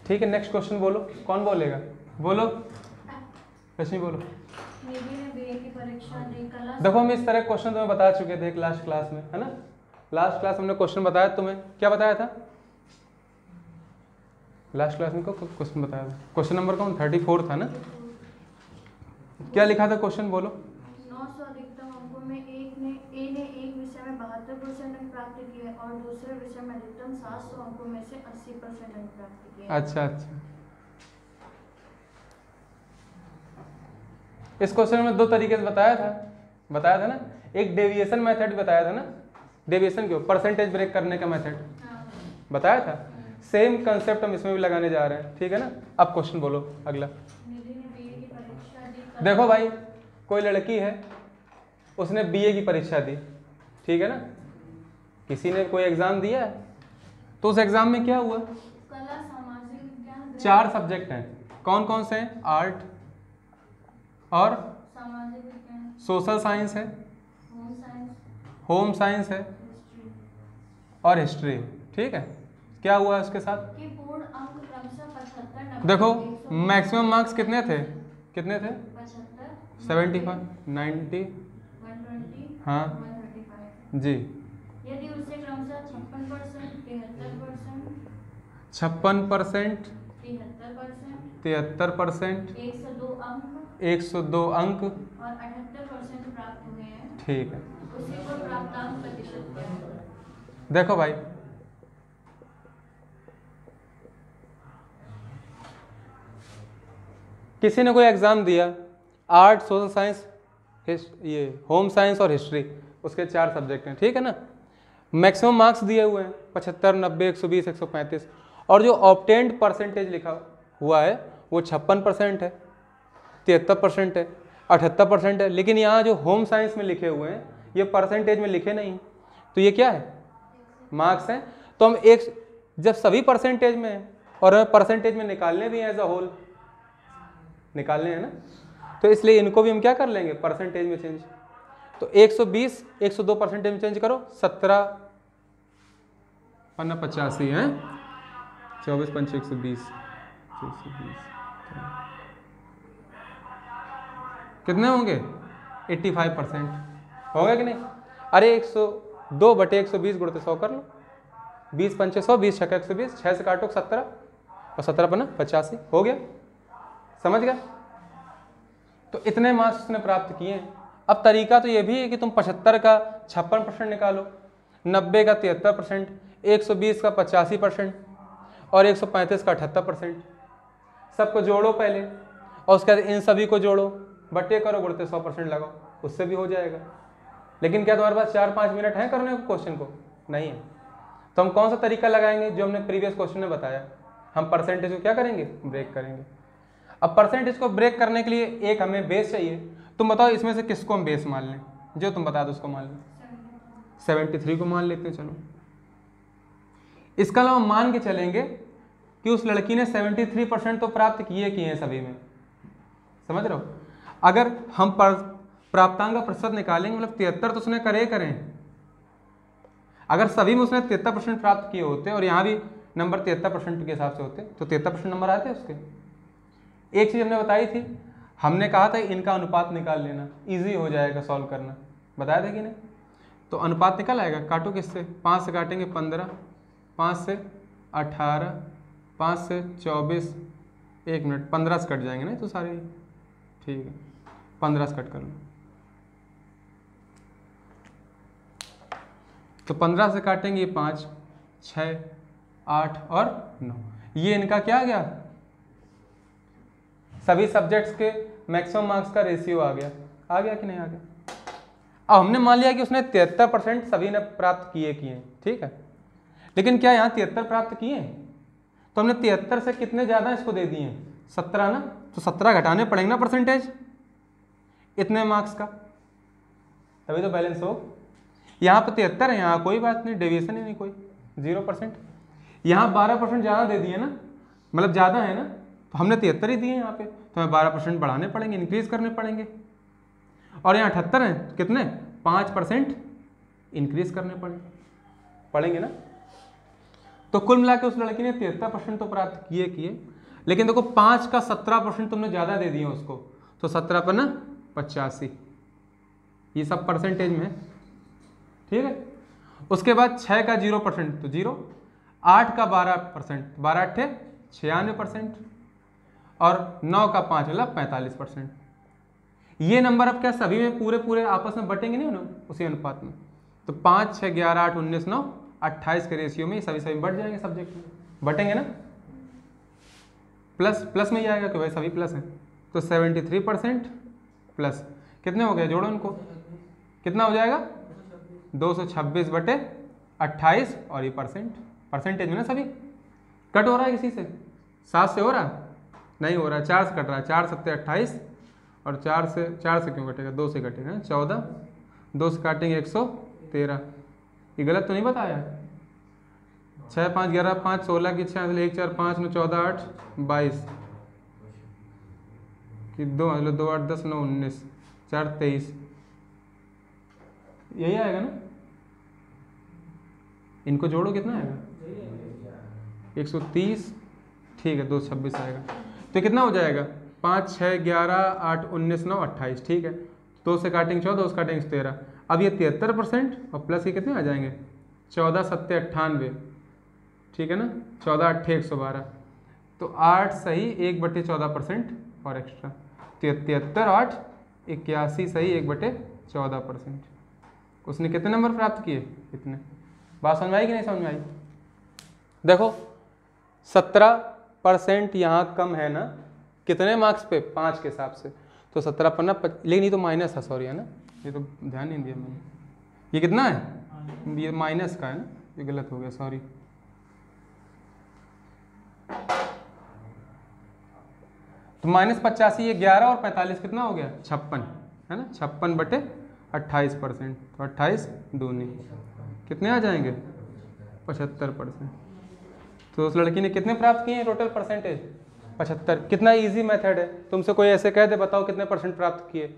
ठीक है, next question बोलो, कौन बोलेगा? बोलो रश्मि, बोलो। देखो हम इस तरह क्वेश्चन तुम्हें बता चुके थे लास्ट क्लास में, है ना? लास्ट क्लास हमने क्वेश्चन बताया तुम्हें, क्या बताया था लास्ट क्लास में? क्वेश्चन बताया था, क्वेश्चन नंबर कौन 34 था ना? क्या लिखा था क्वेश्चन, बोलो। 900 अधिकतम अंकों में ए ने एक विषय में 72% अंक प्राप्त किए और दूसरे विषय में अधिकतम 700 अंकों में से 80% अंक प्राप्त किए। अच्छा, इस क्वेश्चन में दो तरीके से बताया था ना? एक डेविएशन मेथड बताया था ना, डेविएशन क्यों, परसेंटेज ब्रेक करने का मेथड बताया था। सेम कंसेप्ट हम इसमें भी लगाने जा रहे हैं, ठीक है ना? अब क्वेश्चन बोलो अगला। देखो भाई, कोई लड़की है, उसने बीए की परीक्षा दी, ठीक है ना? किसी ने कोई एग्जाम दिया है, तो उस एग्जाम में क्या हुआ? कला, सामाजिक विज्ञान, 4 सब्जेक्ट हैं, कौन कौन से हैं? आर्ट और सामाजिक विज्ञान, सोशल साइंस है, होम होम साइंस है और हिस्ट्री, ठीक है? क्या हुआ उसके साथ? कि पूर्ण अंक क्रमशः 75, देखो मैक्सिमम मार्क्स कितने थे? 75, 75, 90, 120, हाँ 135। जी। यदि उसे क्रमशः 56%, 73%, 56%, 73%, 73%, 102 अंक 102 अंक और 78% प्राप्त हुए हैं, ठीक है। उसी को प्राप्तांक प्रतिशत क्या है? देखो भाई, किसी ने कोई एग्जाम दिया, आर्ट, सोशल साइंस, ये होम साइंस और हिस्ट्री, उसके 4 सब्जेक्ट हैं, ठीक है ना? मैक्सिमम मार्क्स दिए हुए हैं 75, 90, 120, 135, और जो ऑब्टेन्ड परसेंटेज लिखा हुआ है वो 56% है, 73% है, 78% है। लेकिन यहाँ जो होम साइंस में लिखे हुए हैं ये परसेंटेज में लिखे नहीं, तो ये क्या है? मार्क्स हैं। तो हम एक, जब सभी परसेंटेज में है और हमें परसेंटेज में निकालने भी हैं, एज अ होल निकालने हैं ना, तो इसलिए इनको भी हम क्या कर लेंगे? परसेंटेज में चेंज। तो 120, 102 परसेंटेज में चेंज करो, 17 पन्ना 85 है, 24 पंच 120, कितने होंगे? 85% होगा कि नहीं? अरे 102 बटे 120 गुणित 100 कर लो, 20 पंचे 100, 20 छक्का 120, 6 से काटो 17 और 17 पन्ना 85, हो गया। समझ गया? तो इतने मार्क्स उसने प्राप्त किए हैं। अब तरीका तो ये भी है कि तुम 75 का 56% निकालो, 90 का 73%, 120 का 85% और 135 का 78%, सबको जोड़ो पहले और उसके बाद इन सभी को जोड़ो, बटे करो, गुणते 100% लगाओ, उससे भी हो जाएगा। लेकिन क्या तुम्हारे पास 4-5 मिनट है करने को क्वेश्चन को? नहीं है। तो हम कौन सा तरीका लगाएंगे जो हमने प्रीवियस क्वेश्चन में बताया? हम परसेंटेज को क्या करेंगे? ब्रेक करेंगे। अब परसेंटेज को ब्रेक करने के लिए एक हमें बेस चाहिए। तुम बताओ इसमें से किसको हम बेस मान लें? जो तुम बता दो उसको मान लें। 73 को मान लेते हैं, चलो। इसका अलावा मान के चलेंगे कि उस लड़की ने 73% तो प्राप्त किए हैं सभी में, समझ रहे हो? अगर हम प्राप्तांक का प्रतिशत निकालेंगे, मतलब 73 तो उसने करें। अगर सभी में उसने 73% प्राप्त किए होते और यहाँ भी नंबर 73% के हिसाब से होते तो 73% नंबर आते उसके। एक चीज़ हमने बताई थी, हमने कहा था इनका अनुपात निकाल लेना, इजी हो जाएगा सॉल्व करना, बताया था कि नहीं? तो अनुपात निकल आएगा, काटो किससे? 5 से काटेंगे 15, 5 से 18, 5 से 24, 1 मिनट, 15 से कट जाएंगे नहीं तो सारे, ठीक है 15 से कट कर लो। तो 15 से काटेंगे 5, 6, 8 और 9, ये इनका क्या आ गया? सभी सब्जेक्ट्स के मैक्सिमम मार्क्स का रेशियो आ गया कि नहीं आ गया? अब हमने मान लिया कि उसने 73% सभी ने प्राप्त किए हैं, ठीक है। लेकिन क्या यहाँ 73 प्राप्त किए हैं? तो हमने 73 से कितने ज़्यादा इसको दे दिए हैं? 17 ना, तो 17 घटाने पड़ेंगे ना परसेंटेज इतने मार्क्स का, तभी तो बैलेंस हो। यहाँ पर 73 है, यहाँ कोई बात नहीं, डेविएशन ही नहीं कोई, 0%। यहाँ 12% ज़्यादा दे दिए ना, मतलब ज़्यादा है ना, तो हमने 73 ही दिए यहाँ पे, तो हमें 12% बढ़ाने पड़ेंगे, इंक्रीज करने पड़ेंगे। और यहाँ 78 हैं, कितने? 5% इंक्रीज करने पड़ेंगे ना। तो कुल मिला के उस लड़की ने 73% तो प्राप्त किए, लेकिन देखो 5 का 17% तुमने ज़्यादा दे दिए उसको, तो 17 पर ना 85, ये सब परसेंटेज में है, ठीक है। उसके बाद 6 का 0% तो 0, 8 का 12%, 12 अट्ठे 96%, और 9 का 5 मतलब 45%। ये नंबर अब क्या सभी में पूरे आपस में बटेंगे नहीं ना उसी अनुपात में, तो 5, 6, 11, 8, 19, 9, 28 के रेशियो में सभी बढ़ जाएंगे, सब्जेक्ट में बटेंगे ना, प्लस में ही आएगा कि भाई सभी प्लस हैं। तो 73% प्लस कितने हो गए, जोड़ो उनको, कितना हो जाएगा 226/28, और ये परसेंटेज में ना सभी। कट हो रहा है किसी से, 7 से हो रहा नहीं हो रहा, 4 से कट रहा है, 4 7 28, और 4 से क्यों कटेगा, 2 से कटेगा 14, 2 से काटेंगे 113। ये गलत तो नहीं बताया, 6, 5, 11, 5, 16 की 6, 1, 4, 5, 9, 14, 8, 22 कि 2 मतलब 2, 8, 10, 9, 19, 4, 23, यही आएगा ना। इनको जोड़ो कितना आएगा 130, ठीक है 226 आएगा। तो कितना हो जाएगा 5, 6, 11, 8, 19, 9, 28, ठीक है। 2 से काटेंगे 14, 2 से काटेंगे 13, अब ये 73% और प्लस ये कितने आ जाएंगे 14, 7, 98, ठीक है ना, 14, 8, 112, तो 8 सही 1/14% और एक्स्ट्रा, 73, 8, 81 सही 1/14%। उसने कितने नंबर प्राप्त किए, इतने। बात समझ में आई कि नहीं समझ में आई। देखो 17% यहाँ कम है ना, कितने मार्क्स पे, 5 के हिसाब से, तो 17 पर ना, लेकिन ये तो माइनस है, सॉरी है ना, ये तो ध्यान नहीं दिया मैंने, ये कितना है, ये माइनस का है ना, ये गलत हो गया, सॉरी। तो -85, ये 11 और 45 कितना हो गया 56 है ना, 56/28%, तो 28 दूनी कितने आ जाएंगे 75%। तो उस लड़की ने कितने प्राप्त किए हैं टोटल परसेंटेज 75। कितना इजी मेथड है, तुमसे कोई ऐसे कह दे बताओ कितने परसेंट प्राप्त किए।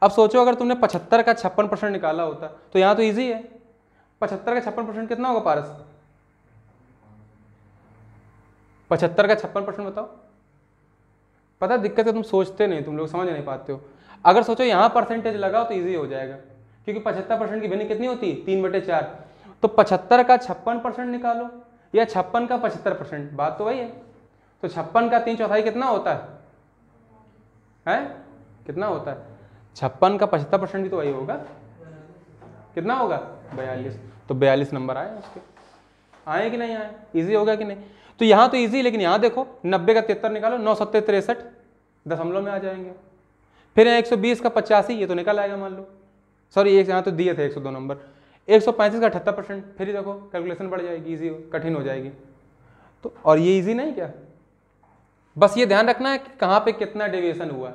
अब सोचो अगर तुमने 75 का 56% निकाला होता तो यहाँ तो इजी है, 75 का 56% कितना होगा पारस, 75 का 56% बताओ। पता दिक्कत है तुम सोचते नहीं, तुम लोग समझ नहीं पाते हो। अगर सोचो यहाँ परसेंटेज लगाओ तो इजी हो जाएगा, क्योंकि 75% की वैल्यू कितनी होती है 3/4, तो 75 का 56% निकालो या 56 का 75%, बात तो वही है। तो 56 का 3/4 कितना होता है कितना होता है 56 का 75% भी तो वही होगा, कितना होगा 42। तो 42 नंबर आए उसके, आए कि नहीं आए, इजी होगा कि नहीं। तो यहाँ तो इजी, लेकिन यहाँ देखो 90 का 73 निकालो, 9 7 63 दशमलव में आ जाएंगे। फिर 120 का 85, ये तो निकल आएगा मान लो, सॉरी एक यहाँ तो दिए थे 102 नंबर। 135 का 78%, फिर देखो कैलकुलेशन बढ़ जाएगी, इजी कठिन हो जाएगी। तो और ये इजी नहीं क्या, बस ये ध्यान रखना है कि कहाँ पे कितना डेविएशन हुआ।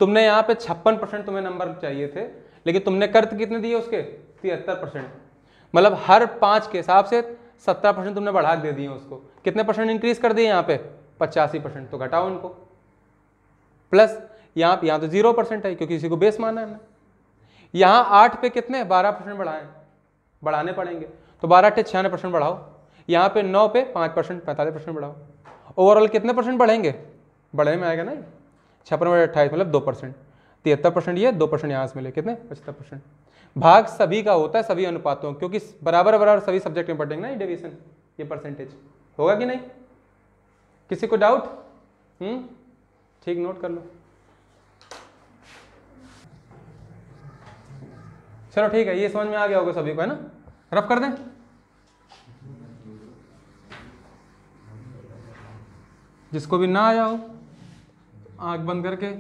तुमने यहाँ पे 56% तुम्हें नंबर चाहिए थे, लेकिन तुमने कर कितने दिए उसके 73%, मतलब हर 5 के हिसाब से 17% तुमने बढ़ा दे दिए उसको। कितने परसेंट इंक्रीज कर दिए यहाँ पे 85%, तो घटाओ इनको। प्लस यहाँ तो 0% है क्योंकि इसी को बेस माना है ना। यहाँ 8 पे कितने 12% बढ़ाने पड़ेंगे, तो 12 8 96% बढ़ाओ। यहाँ पे 9 पे 5% 45% बढ़ाओ। ओवरऑल कितने परसेंट बढ़ेंगे, बढ़ने में आएगा ना 56/28 मतलब 2%। 73% ये 2% यहाँ से मिले कितने 75%। भाग सभी का होता है सभी अनुपातों, क्योंकि बराबर सभी सब्जेक्ट में बढ़ेंगे ना ये डेविएशन, ये परसेंटेज होगा कि नहीं। किसी को डाउट, ठीक नोट कर लो। चलो ठीक है, ये समझ में आ गया होगा सभी को, है ना। रफ कर दें, जिसको भी ना आया हो आंख बंद करके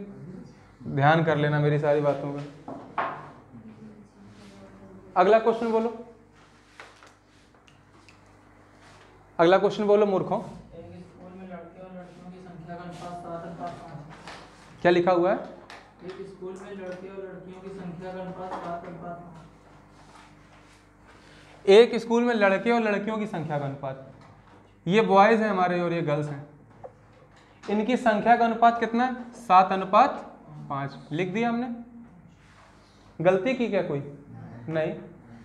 ध्यान कर लेना मेरी सारी बातों का। अगला क्वेश्चन बोलो, अगला क्वेश्चन बोलो मूर्खों। एक स्कूल में लड़के और लड़कियों की संख्या का अनुपात 7:5। क्या लिखा हुआ है, एक स्कूल में लड़के और लड़कियों की संख्या का अनुपात 7:5। एक स्कूल में लड़के और लड़कियों की संख्या का अनुपात, ये बॉयज हैं हमारे और ये गर्ल्स हैं, इनकी संख्या का अनुपात कितना है 7:5। लिख दिया हमने, गलती की क्या कोई नहीं,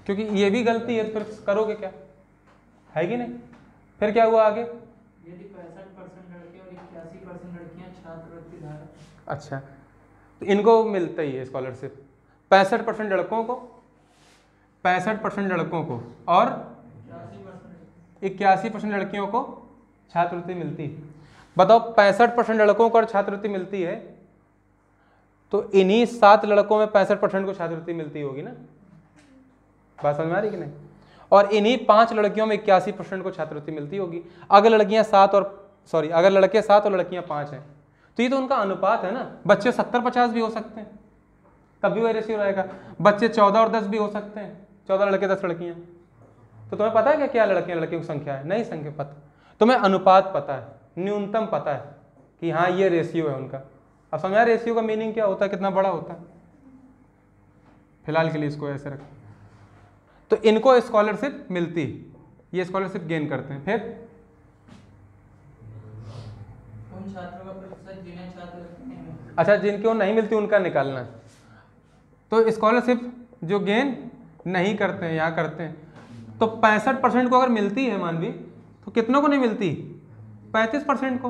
क्योंकि ये भी गलती है तो फिर करोगे क्या, है कि नहीं। फिर क्या हुआ आगे? यदि 65% लड़के और 81% लड़कियां छात्रवृत्ति धारक। अच्छा, तो इनको मिलता ही है स्कॉलरशिप। 65% लड़कों को, 65% लड़कों को और 81% लड़कियों को छात्रवृत्ति मिलती है। बताओ 65% लड़कों को और छात्रवृत्ति मिलती है तो इन्हीं 7 लड़कों में 65% को छात्रवृत्ति मिलती होगी ना, बात समझ में आ रही कि नहीं? और इन्हीं 5 लड़कियों में 81% को छात्रवृत्ति मिलती होगी। अगर लड़कियां 7 और अगर लड़के 7 और लड़कियां 5 हैं तो ये तो उनका अनुपात है ना। बच्चे 70-50 भी हो सकते हैं, तब भी वही रेशियो रहेगा। बच्चे 14 और 10 भी हो सकते हैं, 14 लड़के 10 लड़कियां। तो तुम्हें पता है कि क्या लड़के लड़कियों की संख्या है? नहीं संख्या पता, तुम्हें अनुपात पता है, न्यूनतम पता है कि हाँ ये रेशियो है उनका। अब समझा रेशियो का मीनिंग क्या होता है, कितना बड़ा होता है। फिलहाल के लिए इसको ऐसे रखें। तो इनको स्कॉलरशिप मिलती है, ये स्कॉलरशिप गेन करते हैं। फिर उन छात्रों का प्रतिशत जिन्हें छात्रवृत्ति नहीं मिलती। अच्छा, जिनको नहीं मिलती उनका निकालना है। तो स्कॉलरशिप जो गेन नहीं करते हैं यहाँ करते हैं, तो 65% को अगर मिलती है मानवी, तो कितनों को नहीं मिलती? 35% को।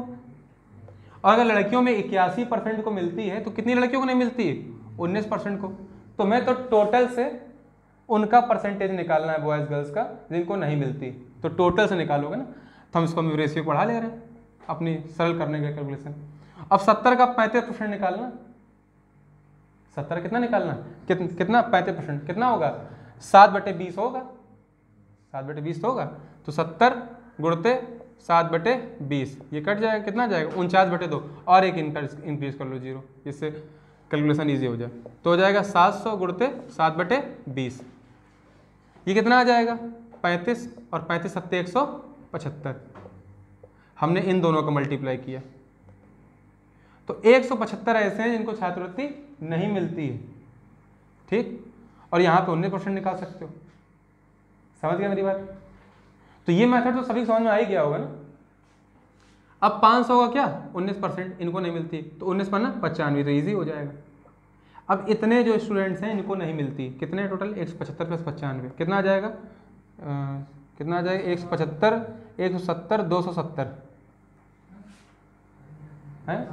और अगर लड़कियों में 81% को मिलती है तो कितनी लड़कियों को नहीं मिलती है? 19% को। तो मैं तो टोटल से उनका परसेंटेज निकालना है बॉयज़ गर्ल्स का जिनको नहीं मिलती, तो टोटल से निकालोगे ना। तो हम इसको रेशियो पढ़ा ले रहे हैं अपनी सरल करने के कैलकुलेशन। अब 70 का 35% निकालना, 70 कितना निकालना? कितना 35% कितना होगा? 7/20 होगा, 7/20 तो होगा। तो 70 गुणते 7/20, ये कट जाएगा, कितना जाएगा? 49/2 और एक इंक्रीज कर लो 0, जिससे कैलकुलेशन ईजी हो जाए। तो हो जाएगा 700 गुणते 7/20, ये कितना आ जाएगा? 35 और 35 सत्ते 175। हमने इन दोनों का मल्टीप्लाई किया तो 175 ऐसे हैं जिनको छात्रवृत्ति नहीं मिलती है, ठीक। और यहाँ पे 19% निकाल सकते हो, समझ गए मेरी बात? तो ये मेथड तो सभी समझ में आ ही गया होगा ना। अब 500 का क्या? 19% इनको नहीं मिलती, तो 19 पर ना 95, तो ईजी हो जाएगा। अब इतने जो स्टूडेंट्स हैं इनको नहीं मिलती, कितने टोटल? 175 + 95 कितना आ जाएगा? कितना आ जाएगा? 175, 170, 270 है,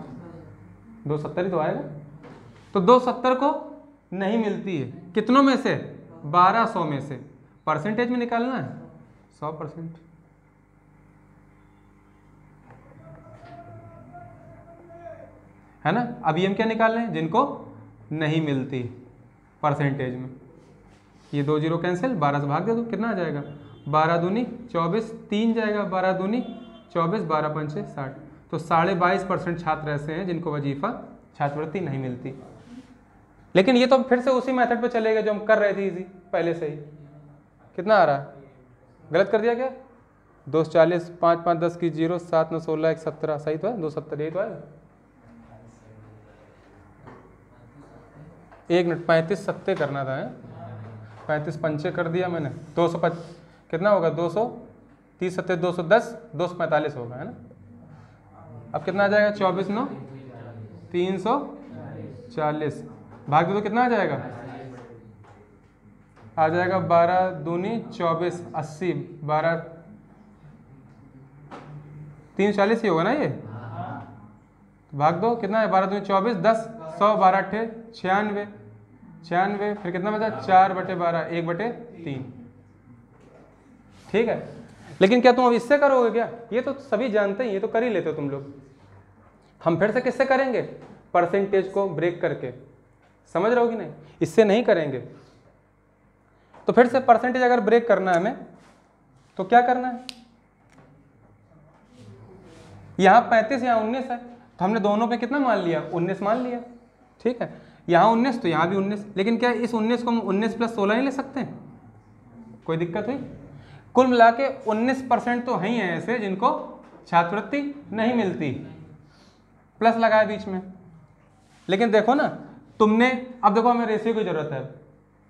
270 ही तो आएगा। तो 270 को नहीं मिलती है, कितनों में से? 1200 में से। परसेंटेज में निकालना है 100%। है ना। अब ये हम क्या निकाल रहे हैं? जिनको नहीं मिलती परसेंटेज में। ये 2 0 कैंसिल, 12 से भाग दे दो, कितना आ जाएगा? 12 दूनी 24, 3 जाएगा, 12 दूनी 24, 12 पंचे 60। तो 22.5% छात्र ऐसे हैं जिनको वजीफा छात्रवृत्ति नहीं मिलती। लेकिन ये तो फिर से उसी मेथड पे चलेगा जो हम कर रहे थे इजी पहले से ही। कितना आ रहा है? गलत कर दिया क्या? 240, 5 5 10 की 0, 7 9 16 1 17, सही तो है? 270 यही तो है। 1 मिनट, 35 सत्ते करना था, 35 पंचे कर दिया मैंने। 205 कितना होगा? 230 सत्ते 210, 245 होगा, है ना। अब कितना आ जाएगा? 24 9 340, भाग दो तो कितना आ जाएगा? आ जाएगा 12 दूनी 24, 80, 12 340 ही होगा ना ये। भाग दो, कितना है? 12 दूनी 24, 10, 100, 12 अट्ठे 96, 96, फिर कितना बचा? 4/12, 1/3। ठीक है। लेकिन क्या तुम अब इससे करोगे क्या? ये तो सभी जानते हैं, ये तो कर ही लेते हो तुम लोग। हम फिर से किससे करेंगे? परसेंटेज को ब्रेक करके, समझ रहे हो कि नहीं? इससे नहीं करेंगे। तो फिर से परसेंटेज अगर ब्रेक करना है हमें तो क्या करना है? यहाँ 35 यहाँ 19 है, तो हमने दोनों पे कितना मान लिया? 19 मान लिया, ठीक है। यहाँ 19 तो यहाँ भी 19, लेकिन क्या इस 19 को हम 19 + 16 नहीं ले सकते हैं? कोई दिक्कत हुई? कुल मिला के 19% तो हैं ऐसे जिनको छात्रवृत्ति नहीं मिलती, प्लस लगाया बीच में। लेकिन देखो ना तुमने, अब देखो हमें रेशियो की जरूरत है।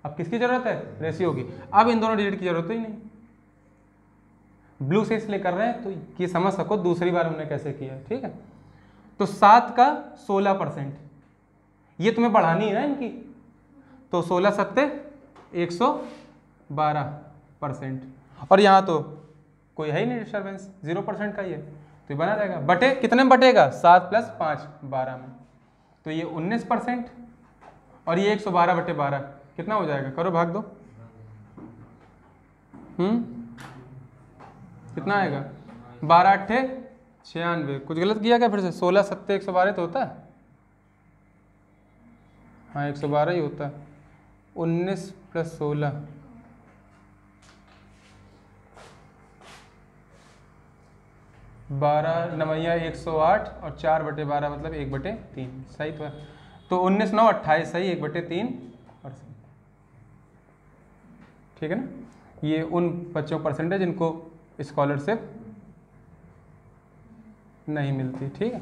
अब किसकी जरूरत है? रेशियो की। अब इन दोनों डिजिट की जरूरत ही नहीं। ब्लू से इसलिए कर रहे हैं तो ये समझ सको दूसरी बार हमने कैसे किया, ठीक है। तो 7 का 16%, ये तुम्हें बढ़ानी है ना इनकी, तो 16 सत्ते 112%। और यहाँ तो कोई है ही नहीं डिस्टर्बेंस, 0% का ही है, तो ये बना रहेगा। बटे कितने में बटेगा, 7 + 5 12 में, तो ये 19% और ये 112/12 कितना हो जाएगा, करो भाग दो। कितना आएगा, 12 × 8 = 96। कुछ गलत किया क्या फिर से, 16 × 7 = 112 तो होता है, हाँ 112 ही होता है। 19 + 16 12 9 108 और 4/12 मतलब 1/3, सही तो है। तो 19 9 28 सही, 1/3%, ठीक है ना। ये उन बच्चों का परसेंटेज जिनको स्कॉलरशिप नहीं मिलती, ठीक है।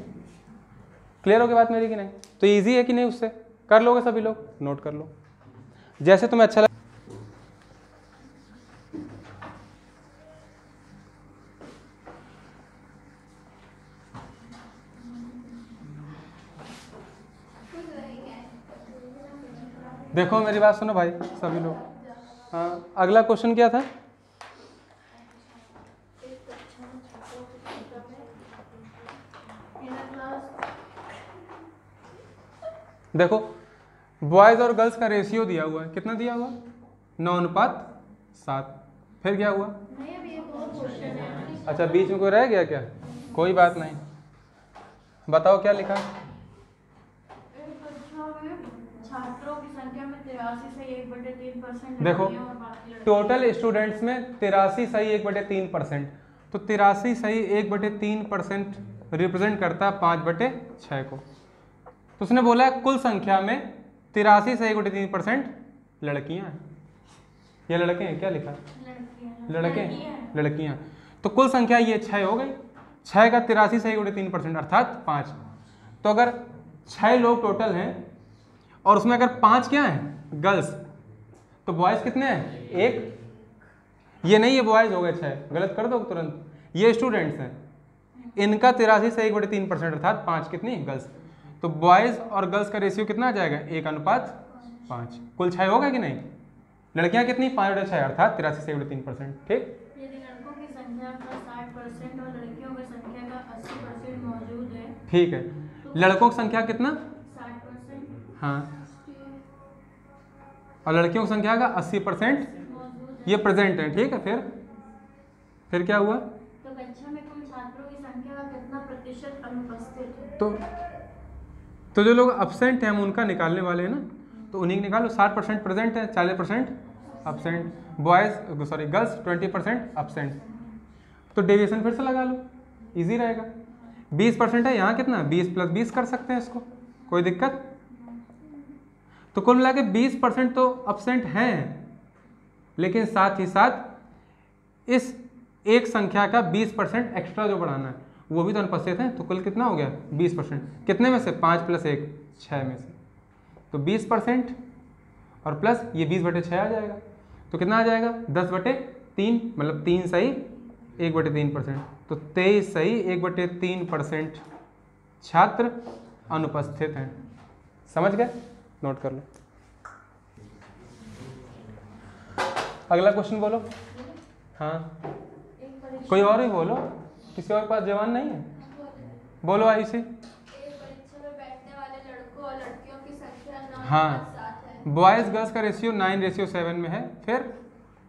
क्लियर हो गई बात मेरी कि नहीं, तो इजी है कि नहीं, उससे कर लोगे सभी लोग, नोट कर लो जैसे तुम्हें अच्छा लगे। देखो मेरी बात सुनो भाई सभी लोग। हाँ, अगला क्वेश्चन क्या था, देखो बॉयज़ और गर्ल्स का रेशियो दिया हुआ है, कितना दिया हुआ, 9:7। फिर क्या हुआ, नहीं अभी एक और क्वेश्चन है। अच्छा बीच में कोई रह गया क्या, कोई बात नहीं, बताओ क्या लिखा। एक कक्षा में छात्रों की संख्या में 83 से 1/3% देखो लड़कियां और बाकी लड़के। टोटल स्टूडेंट्स में 83 सही 1/3%, तो 83 सही 1/3% रिप्रेजेंट करता है 5/6 को। तो उसने बोला है कुल संख्या में 83 से 1/3% लड़कियां हैं, या लड़के हैं, क्या लिखा है, लड़कियां। तो कुल संख्या ये 6 हो गई, 6 का 83 से 1/3% अर्थात 5। तो अगर 6 लोग टोटल हैं और उसमें अगर 5 क्या हैं गर्ल्स, तो बॉयज़ कितने हैं, 1। ये नहीं, ये बॉयज़ हो गए 6, गलत कर दो तुरंत, ये स्टूडेंट्स हैं, इनका 83 से 1/3% अर्थात 5 कितनी गर्ल्स। तो बॉयज़ और गर्ल्स का रेशियो कितना आ जाएगा, 1:5। कुल 6 होगा कि नहीं, लड़कियां कितनी 5/6 अर्थात 83 से 1/3%, ठीक। यदि लड़कों की संख्या का 60% और लड़कियों की संख्या का 80% मौजूद है, ठीक है, लड़कों की संख्या कितना, 60% हाँ, और लड़कियों की संख्या का 80% मौजूद है, ये प्रेजेंट है, ठीक है। फिर क्या हुआ, तो कक्षा में कुल छात्रों की संख्या का कितना प्रतिशत अनुपस्थित है। तो जो लोग अब्सेंट हैं हम उनका निकालने वाले हैं ना, तो उन्हीं को निकालो। 60% प्रेजेंट है, 40% absent, boys sorry girls 20% absent, तो डेविएशन फिर से लगा लो, इजी रहेगा। 20% है, यहाँ कितना 20 + 20 कर सकते हैं इसको, कोई दिक्कत। तो कुल मिला के 20% तो अब्सेंट हैं, लेकिन साथ ही साथ इस एक संख्या का 20% एक्स्ट्रा जो बढ़ाना है वो भी तो अनुपस्थित है, तो कुल कितना हो गया 20%, कितने में से 5 + 1 6 में से, तो 20% और प्लस ये 20/6 आ जाएगा, तो कितना आ जाएगा 10/3, मतलब 3 सही 1/3%, तो 23 सही 1/3% छात्र अनुपस्थित हैं। समझ गए, नोट कर लो। अगला क्वेश्चन बोलो। हाँ कोई और ही बोलो, किसी और के पास जवान नहीं है, बोलो आयुषी। एक परीक्षा में बैठने वाले लड़कों और लड़कियों की संख्या 9:7 हाँ, है। बॉयज़ गर्ल्स का रेशियो 9:7 में है। फिर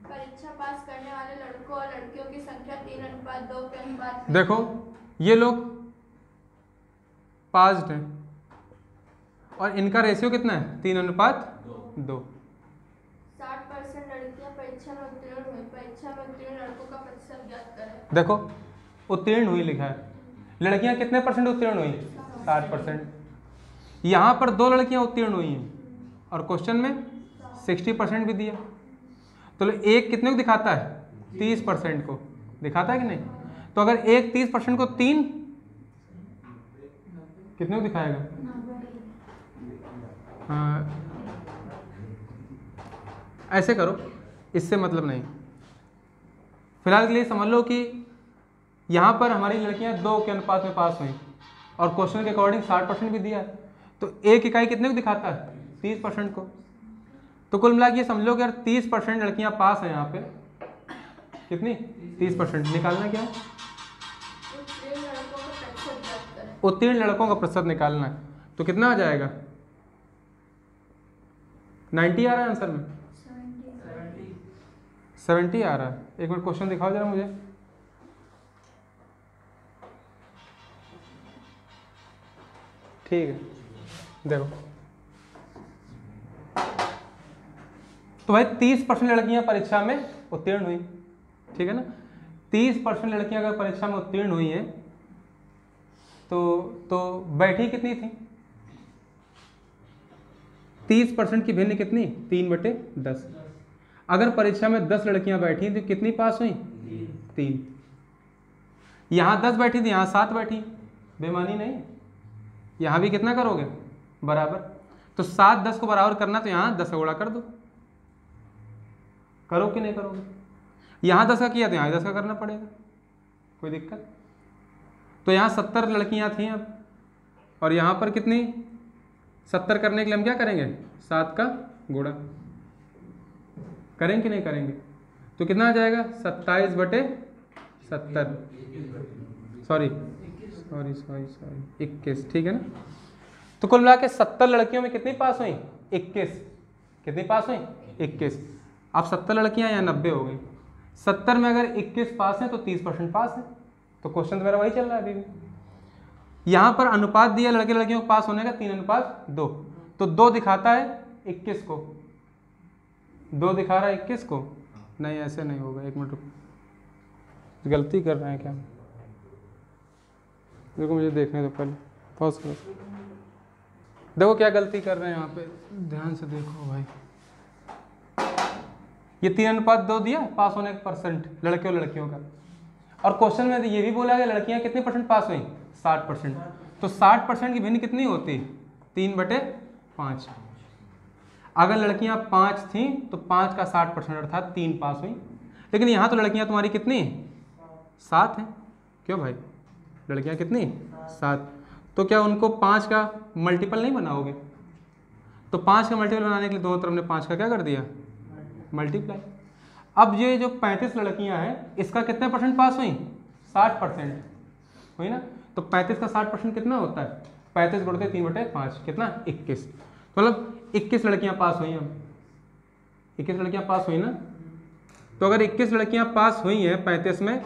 परीक्षा पास करने वाले लड़कों और लड़कियों की संख्या 3:2 के अनुपात में। देखो ये लोग पास्ड हैं और इनका रेशियो कितना है 3:2। 60% लड़कियां परीक्षा में उत्तीर्ण हुई, परीक्षा में उत्तीर्ण लड़कों का प्रतिशत ज्ञात करें। देखो उत्तीर्ण हुई लिखा है, लड़कियां कितने % उत्तीर्ण हुई 60%। यहाँ पर 2 लड़कियां उत्तीर्ण हुई हैं और क्वेश्चन में 60% भी दिया, तो एक कितने को दिखाता है 30% को दिखाता है कि नहीं। तो अगर एक 30% को 3 कितने को दिखाएगा, हाँ ऐसे करो, इससे मतलब नहीं। फिलहाल के लिए समझ लो कि यहाँ पर हमारी लड़कियाँ 2 के अनुपात में पास हुई और क्वेश्चन के अकॉर्डिंग 60% भी दिया है, तो एक इकाई कितने को दिखाता है 30% को। तो कुल मिला के ये समझ लो कि अगर 30% लड़कियाँ पास हैं यहाँ पे कितनी 30%। निकालना क्या है? उत्तीर्ण लड़कों का प्रतिशत ज्ञात करें। उत्तीर्ण लड़कों का प्रतिशत निकालना है, तो कितना आ जाएगा? 90 आ रहा है आंसर में, 70 आ रहा है। एक मिनट क्वेश्चन दिखाओ जरा मुझे। ठीक है, देखो तो भाई 30% लड़कियां परीक्षा में उत्तीर्ण हुई, ठीक है ना। 30% लड़कियां अगर परीक्षा में उत्तीर्ण हुई हैं तो बैठी कितनी थी? 30% की भिन्न कितनी? 3/10। अगर परीक्षा में 10 लड़कियां बैठी तो कितनी पास हुई? 3। यहाँ 10 बैठी थी, यहाँ 7 बैठी, बेमानी नहीं। यहाँ भी कितना करोगे? बराबर। तो 7 10 को बराबर करना तो यहाँ 10 का गुणा कर दो। करो कि नहीं करोगे? यहाँ 10 का किया तो यहाँ 10 का करना पड़ेगा, कोई दिक्कत? तो यहाँ 70 लड़कियाँ थी अब, और यहाँ पर कितनी? 70 करने के लिए हम क्या करेंगे? 7 का गुणा करेंगे कि नहीं करेंगे? तो कितना आ जाएगा? 27/70, सॉरी 21, ठीक है ना। तो कुल मिला के 70 लड़कियों में कितनी पास हुई? 21। कितनी पास हुई? 21। अब 70 लड़कियां या 90 हो गई। 70 में अगर 21 पास हैं तो 30% पास है। तो क्वेश्चन तो मेरा वही चल रहा है अभी भी। यहाँ पर अनुपात दिया लड़के लड़कियों को पास होने का 3:2, तो 2 दिखाता है 21 को, 2 दिखा रहा है 21 को। नहीं ऐसे नहीं होगा, एक मिनट रुको, गलती कर रहे हैं क्या? देखो मुझे देखने दो पहले, पॉज करो। देखो क्या गलती कर रहे हैं यहाँ पे, ध्यान से देखो भाई। ये 3:2 दिया पास होने का परसेंट लड़के और लड़कियों का, और क्वेश्चन में ये भी बोला कि लड़कियां कितने % पास हुई? 60%। तो 60% की भिन्न कितनी होती? 3/5। अगर लड़कियां 5 थीं तो 5 का 60% अर्थात 3 पास हुई। लेकिन यहाँ तो लड़कियां तुम्हारी कितनी? 7 हैं। क्यों भाई? लड़कियां कितनी? 7। तो क्या उनको 5 का मल्टीपल नहीं बनाओगे? तो 5 का मल्टीपल बनाने के लिए दोनों तरफ ने 5 का क्या कर दिया? मल्टीप्लाई। अब ये जो 35 लड़कियां हैं इसका कितने % पास हुई? 60% हुई ना। तो 35 का 60% कितना होता है? 35 गुणित 3/5 कितना? 21। मतलब 21 लड़कियां पास हुई। अब 21 लड़कियां पास हुई ना। तो अगर 21 लड़कियां पास हुई हैं 35 में,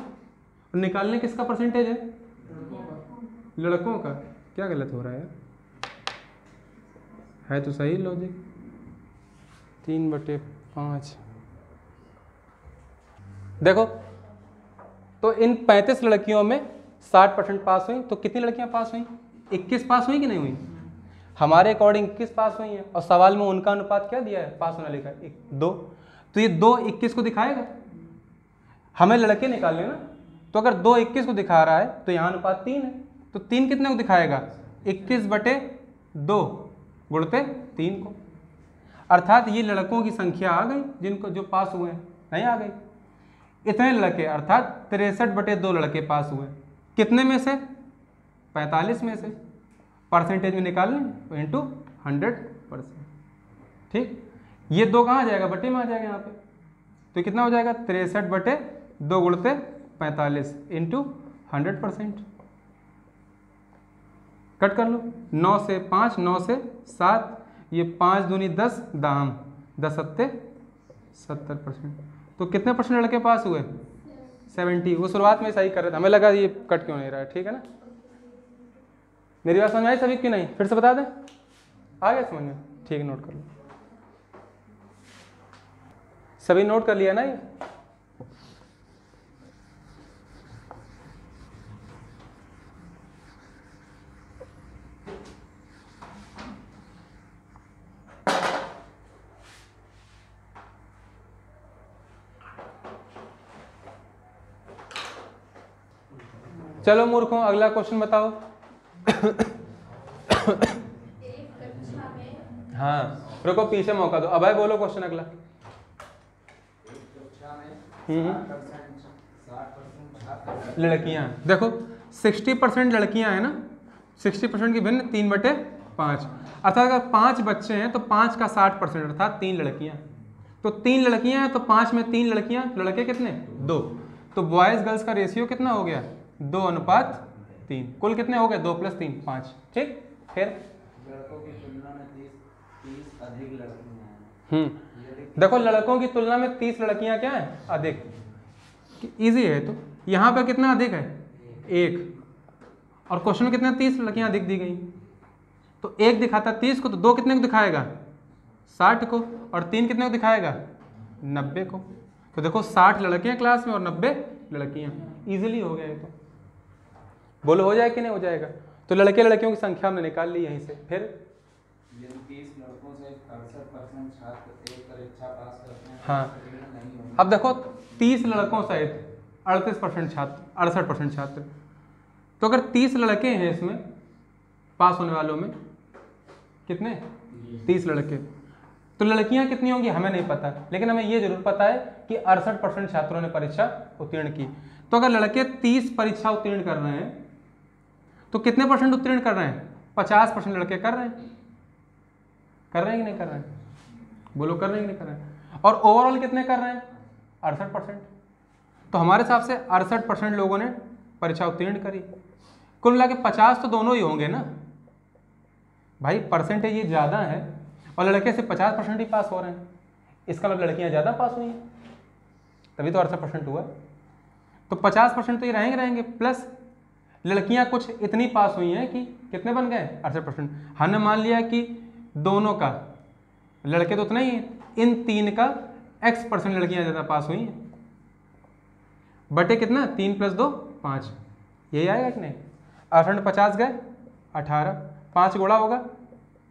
निकालने किसका परसेंटेज है? लड़कों का। क्या गलत हो रहा है? है तो सही लॉजिक। 3/5। देखो तो इन 35 लड़कियों में 60% पास हुई, तो कितनी लड़कियां पास हुई? 21 पास हुई कि नहीं हुई? हमारे अकॉर्डिंग 21 पास हुई हैं, और सवाल में उनका अनुपात क्या दिया है? पास होना लिखा है 2। तो ये 2 21 को दिखाएगा। हमें लड़के निकालने ना, तो अगर 2 21 को दिखा रहा है तो यहाँ अनुपात 3 है, तो 3 कितने को दिखाएगा? 21/2 गुणते 3 को। अर्थात ये लड़कों की संख्या आ गई जिनको जो पास हुए हैं। नहीं आ गई? इतने लड़के अर्थात 63/2 लड़के पास हुए। कितने में से? 45 में से। परसेंटेज में निकाल लें तो इंटू 100%। ठीक, ये 2 कहाँ आ जाएगा? बटे में आ जाएगा यहाँ पे। तो कितना हो जाएगा? 63/2 गुणते 45 इंटू 100%। कट कर लो। 9 से 5, 9 से 7, ये 5 दूनी 10, दाम 10 सत्ते 70%। तो कितने % लड़के पास हुए? 70। वो शुरुआत में सही कर रहे थे, हमें लगा ये कट क्यों नहीं रहा है। ठीक है ना, मेरी बात समझ आई सभी की? नहीं फिर से बता दें, आ गया समझ में? ठीक है, नोट कर लो। सभी नोट कर लिया ना ये? चलो मूर्खों, अगला क्वेश्चन बताओ। एक कक्षा में हाँ रुको, पीछे मौका दो। अभय बोलो क्वेश्चन अगला। लड़कियां देखो 60% लड़कियां हैं ना, 60% की भिन्न 3/5। अर्थात अगर 5 बच्चे हैं तो 5 का 60% अर्थात 3 लड़कियां। तो 3 लड़कियां हैं तो 5 में 3 लड़कियां, लड़के कितने? 2। तो बॉयज़ गर्ल्स का रेशियो कितना हो गया 2:3। कुल कितने हो गए 2 + 3 5। ठीक, फिर लड़कों की तुलना में 30 अधिक लड़कियां हैं। देखो लड़कों की तुलना में 30 लड़कियां क्या है अधिक। इजी है। तो यहाँ पे कितना अधिक है 1, और क्वेश्चन में कितने 30 लड़कियां अधिक दी गई। तो 1 दिखाता 30 को, तो 2 कितने को दिखाएगा 60 को, और 3 कितने को दिखाएगा 90 को। तो देखो 60 लड़के हैं क्लास में और 90 लड़कियां। इजीली हो गया ये। तो बोलो हो जाए कि नहीं हो जाएगा। तो लड़के लड़कियों की संख्या हमने निकाल ली यहीं से। फिर यदि 30 लड़कों से 68% छात्र एक परीक्षा पास करते हैं, हाँ, तो उत्तीर्ण नहीं होंगे। अब देखो 30 लड़कों सहित 38% छात्र 68% छात्र। तो अगर 30 लड़के हैं इसमें पास होने वालों में, कितने 30 लड़के, तो लड़कियां कितनी होंगी हमें नहीं पता, लेकिन हमें ये जरूर पता है कि 68% छात्रों ने परीक्षा उत्तीर्ण की। तो अगर लड़के 30 परीक्षा उत्तीर्ण कर रहे हैं तो कितने परसेंट उत्तीर्ण कर रहे हैं 50% लड़के कर रहे हैं। कर रहे हैं कि नहीं कर रहे हैं, बोलो कर रहे हैं कि नहीं कर रहे हैं। और ओवरऑल कितने कर रहे हैं 68%। तो हमारे हिसाब से 68% लोगों ने परीक्षा उत्तीर्ण करी। कुल मिला के 50 तो दोनों ही होंगे ना भाई, परसेंटेज ये ज़्यादा है और लड़के से 50% ही पास हो रहे हैं, इसका मतलब लड़कियां ज़्यादा पास हुई हैं, तभी तो 68% हुआ। तो 50% तो ये रहेंगे, प्लस लड़कियां कुछ इतनी पास हुई हैं कि कितने बन गए 68%। हमने मान लिया कि दोनों का, लड़के तो उतना ही है, इन 3 का x% लड़कियां ज़्यादा पास हुई हैं, बटे कितना 3 + 2 5, यही आएगा कि नहीं। 68 50 गए 18, 5 गुणा होगा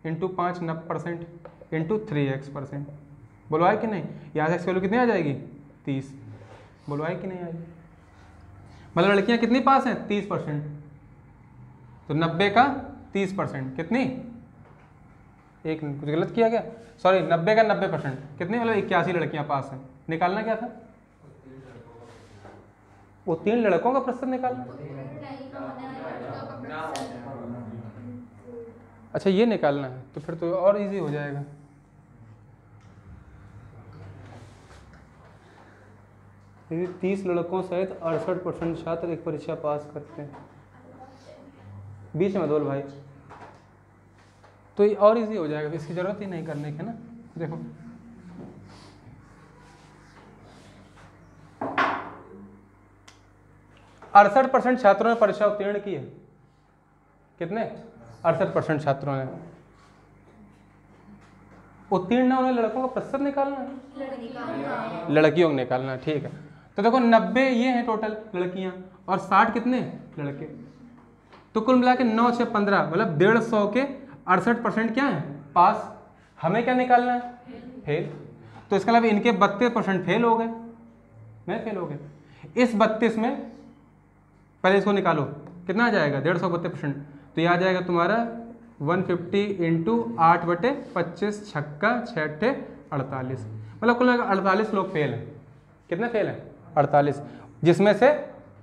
इंटू 5 90% इंटू 3x%। बोलो आए कि नहीं। यहाँ से x वैल्यू कितनी आ जाएगी 30। बोलो आए कि नहीं आएगी। मतलब लड़कियाँ कितनी पास हैं 30%। तो 90 का 30% कितनी, एक कुछ गलत किया क्या, सॉरी 90 का 90% कितनी, मतलब 81 लड़कियाँ पास हैं। निकालना क्या था, वो 3 लड़कों का प्रतिशत निकालना। अच्छा ये निकालना है, तो फिर तो और इजी हो जाएगा। यदि 30 लड़कों सहित 68% छात्र एक परीक्षा पास करते हैं, बीच में दोल भाई, तो ये और इजी हो जाएगा, इसकी ज़रूरत ही नहीं करने की ना। देखो अड़सठ % छात्रों ने परीक्षा उत्तीर्ण की है। कितने 68% छात्रों ने। उत्तीर्ण होने लड़कों का प्रतिशत निकालना है, लड़कियों को निकालना है। ठीक है, तो देखो 90 ये हैं टोटल लड़कियां और 60 कितने लड़के। तो कुल मिला के 9 6 15, मतलब 150 के 68% क्या है पास। हमें क्या निकालना है फेल। तो इसका मतलब इनके 32% फेल हो गए, नहीं फेल हो गए। इस 32 में पहले इसको निकालो, कितना आ जाएगा 150 32%। तो यह आ जाएगा तुम्हारा 150 इंटू 8/25 छक्का 6 48, मतलब कुल 48 लोग फेल हैं। कितने फेल हैं 48, जिसमें से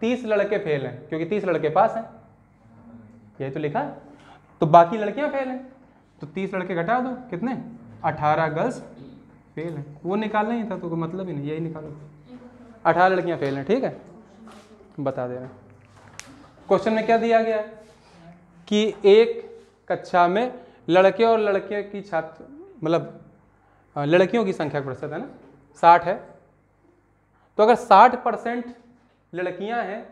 30 लड़के फेल हैं क्योंकि 30 लड़के पास हैं, यही तो लिखा है। तो बाकी लड़कियां फेल हैं, तो 30 लड़के घटा दो, कितने 18 गर्ल्स फेल हैं। वो निकालना ही था तो कोई मतलब ही नहीं, यही निकालो। 18 लड़कियां फेल हैं। ठीक है, बता दे रहे हैं। क्वेश्चन में क्या दिया गया है कि एक कक्षा में लड़के और लड़के की छात्र, मतलब लड़कियों की संख्या का प्रतिशत है ना 60 है। तो अगर 60% लड़कियां हैं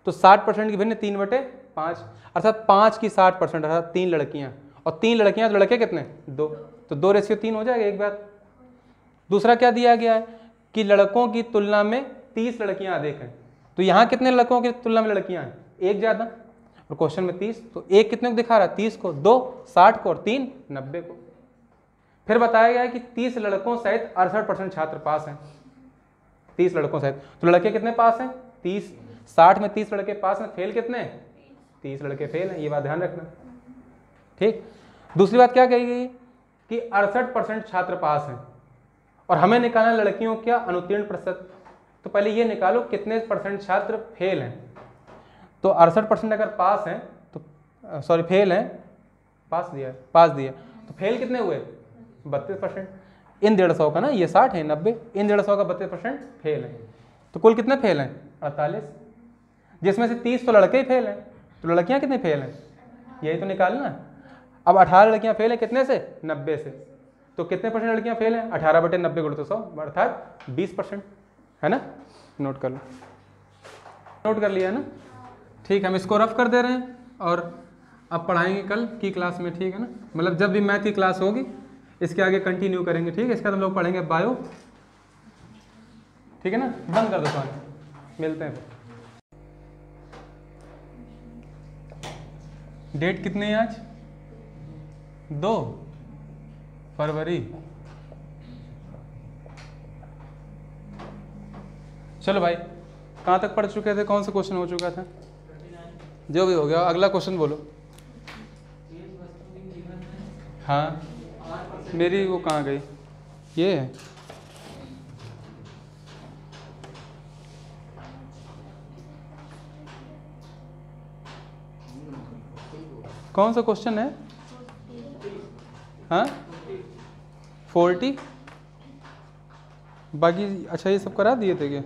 तो 60% की भिन्न 3/5, अर्थात 5 की 60%, अर्थात 3 लड़कियां, और 3 लड़कियां तो लड़के कितने 2, तो 2:3 हो जाएगा। एक बात। दूसरा क्या दिया गया है कि लड़कों की तुलना में 30 लड़कियां अधिक हैं। तो यहाँ कितने लड़कों की तुलना में लड़कियां हैं, एक ज़्यादा, और क्वेश्चन में 30, तो एक कितने को दिखा रहा है 30 को, 2 60 को और 3 90 को। फिर बताया गया है कि 30 लड़कों सहित 68% छात्र पास हैं। 30 लड़कों सहित, तो लड़के कितने पास हैं 30, 60 में 30 लड़के पास हैं, फेल कितने हैं 30 लड़के फेल हैं, ये बात ध्यान रखना। ठीक। दूसरी बात क्या कही गई कि 68% छात्र पास हैं और हमें निकालना लड़कियों क्या अनुत्तीर्ण प्रतिशत। तो पहले ये निकालो कितने % छात्र फेल हैं। तो 68% अगर पास हैं तो सॉरी फेल हैं, पास दिया तो फेल कितने हुए 32%। इन 150 का ना, ये 60 है 90, इन 150 का 32% फेल है। तो कुल कितने फेल हैं? 48, जिसमें से 30 तो लड़के ही फेल हैं, तो लड़कियां कितने फेल हैं? यही तो निकालना। अब 18 लड़कियां फेल हैं कितने से? 90 से। तो कितने परसेंट लड़कियां फेल हैं? 18/90 गुणित 100 अर्थात 20%, है ना? नोट कर लो, नोट कर लिया है ना? ठीक, हम इसको रफ कर दे रहे हैं और अब पढ़ाएंगे कल की क्लास में, ठीक है ना? मतलब जब भी मैथ की क्लास होगी इसके आगे कंटिन्यू करेंगे, ठीक है? इसके बाद हम लोग पढ़ेंगे बायो, ठीक है ना? बंद कर दो सॉरी, मिलते हैं फिर। डेट कितनी है आज? 2 फरवरी। चलो भाई, कहाँ तक पढ़ चुके थे? कौन सा क्वेश्चन हो चुका था? जो भी हो गया, अगला क्वेश्चन बोलो। हाँ, मेरी वो कहाँ गई? ये है। कौन सा क्वेश्चन है? हाँ, 40। बाकी अच्छा ये सब करा दिए थे क्या?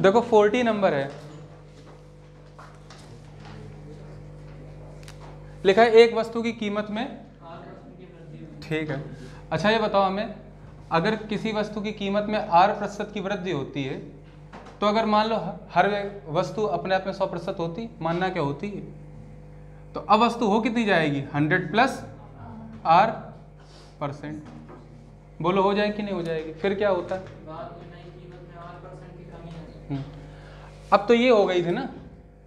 देखो 40 नंबर है, लिखा है एक वस्तु की कीमत में, ठीक है। अच्छा ये बताओ हमें, अगर किसी वस्तु की कीमत में 8% की वृद्धि होती है तो अगर मान लो हर वस्तु अपने आप में 100% होती, मानना क्या होती है, तो अब वस्तु हो कितनी जाएगी? 100 + R%। बोलो हो जाएगी कि नहीं हो जाएगी? फिर क्या होता है? अब तो ये हो गई थी ना,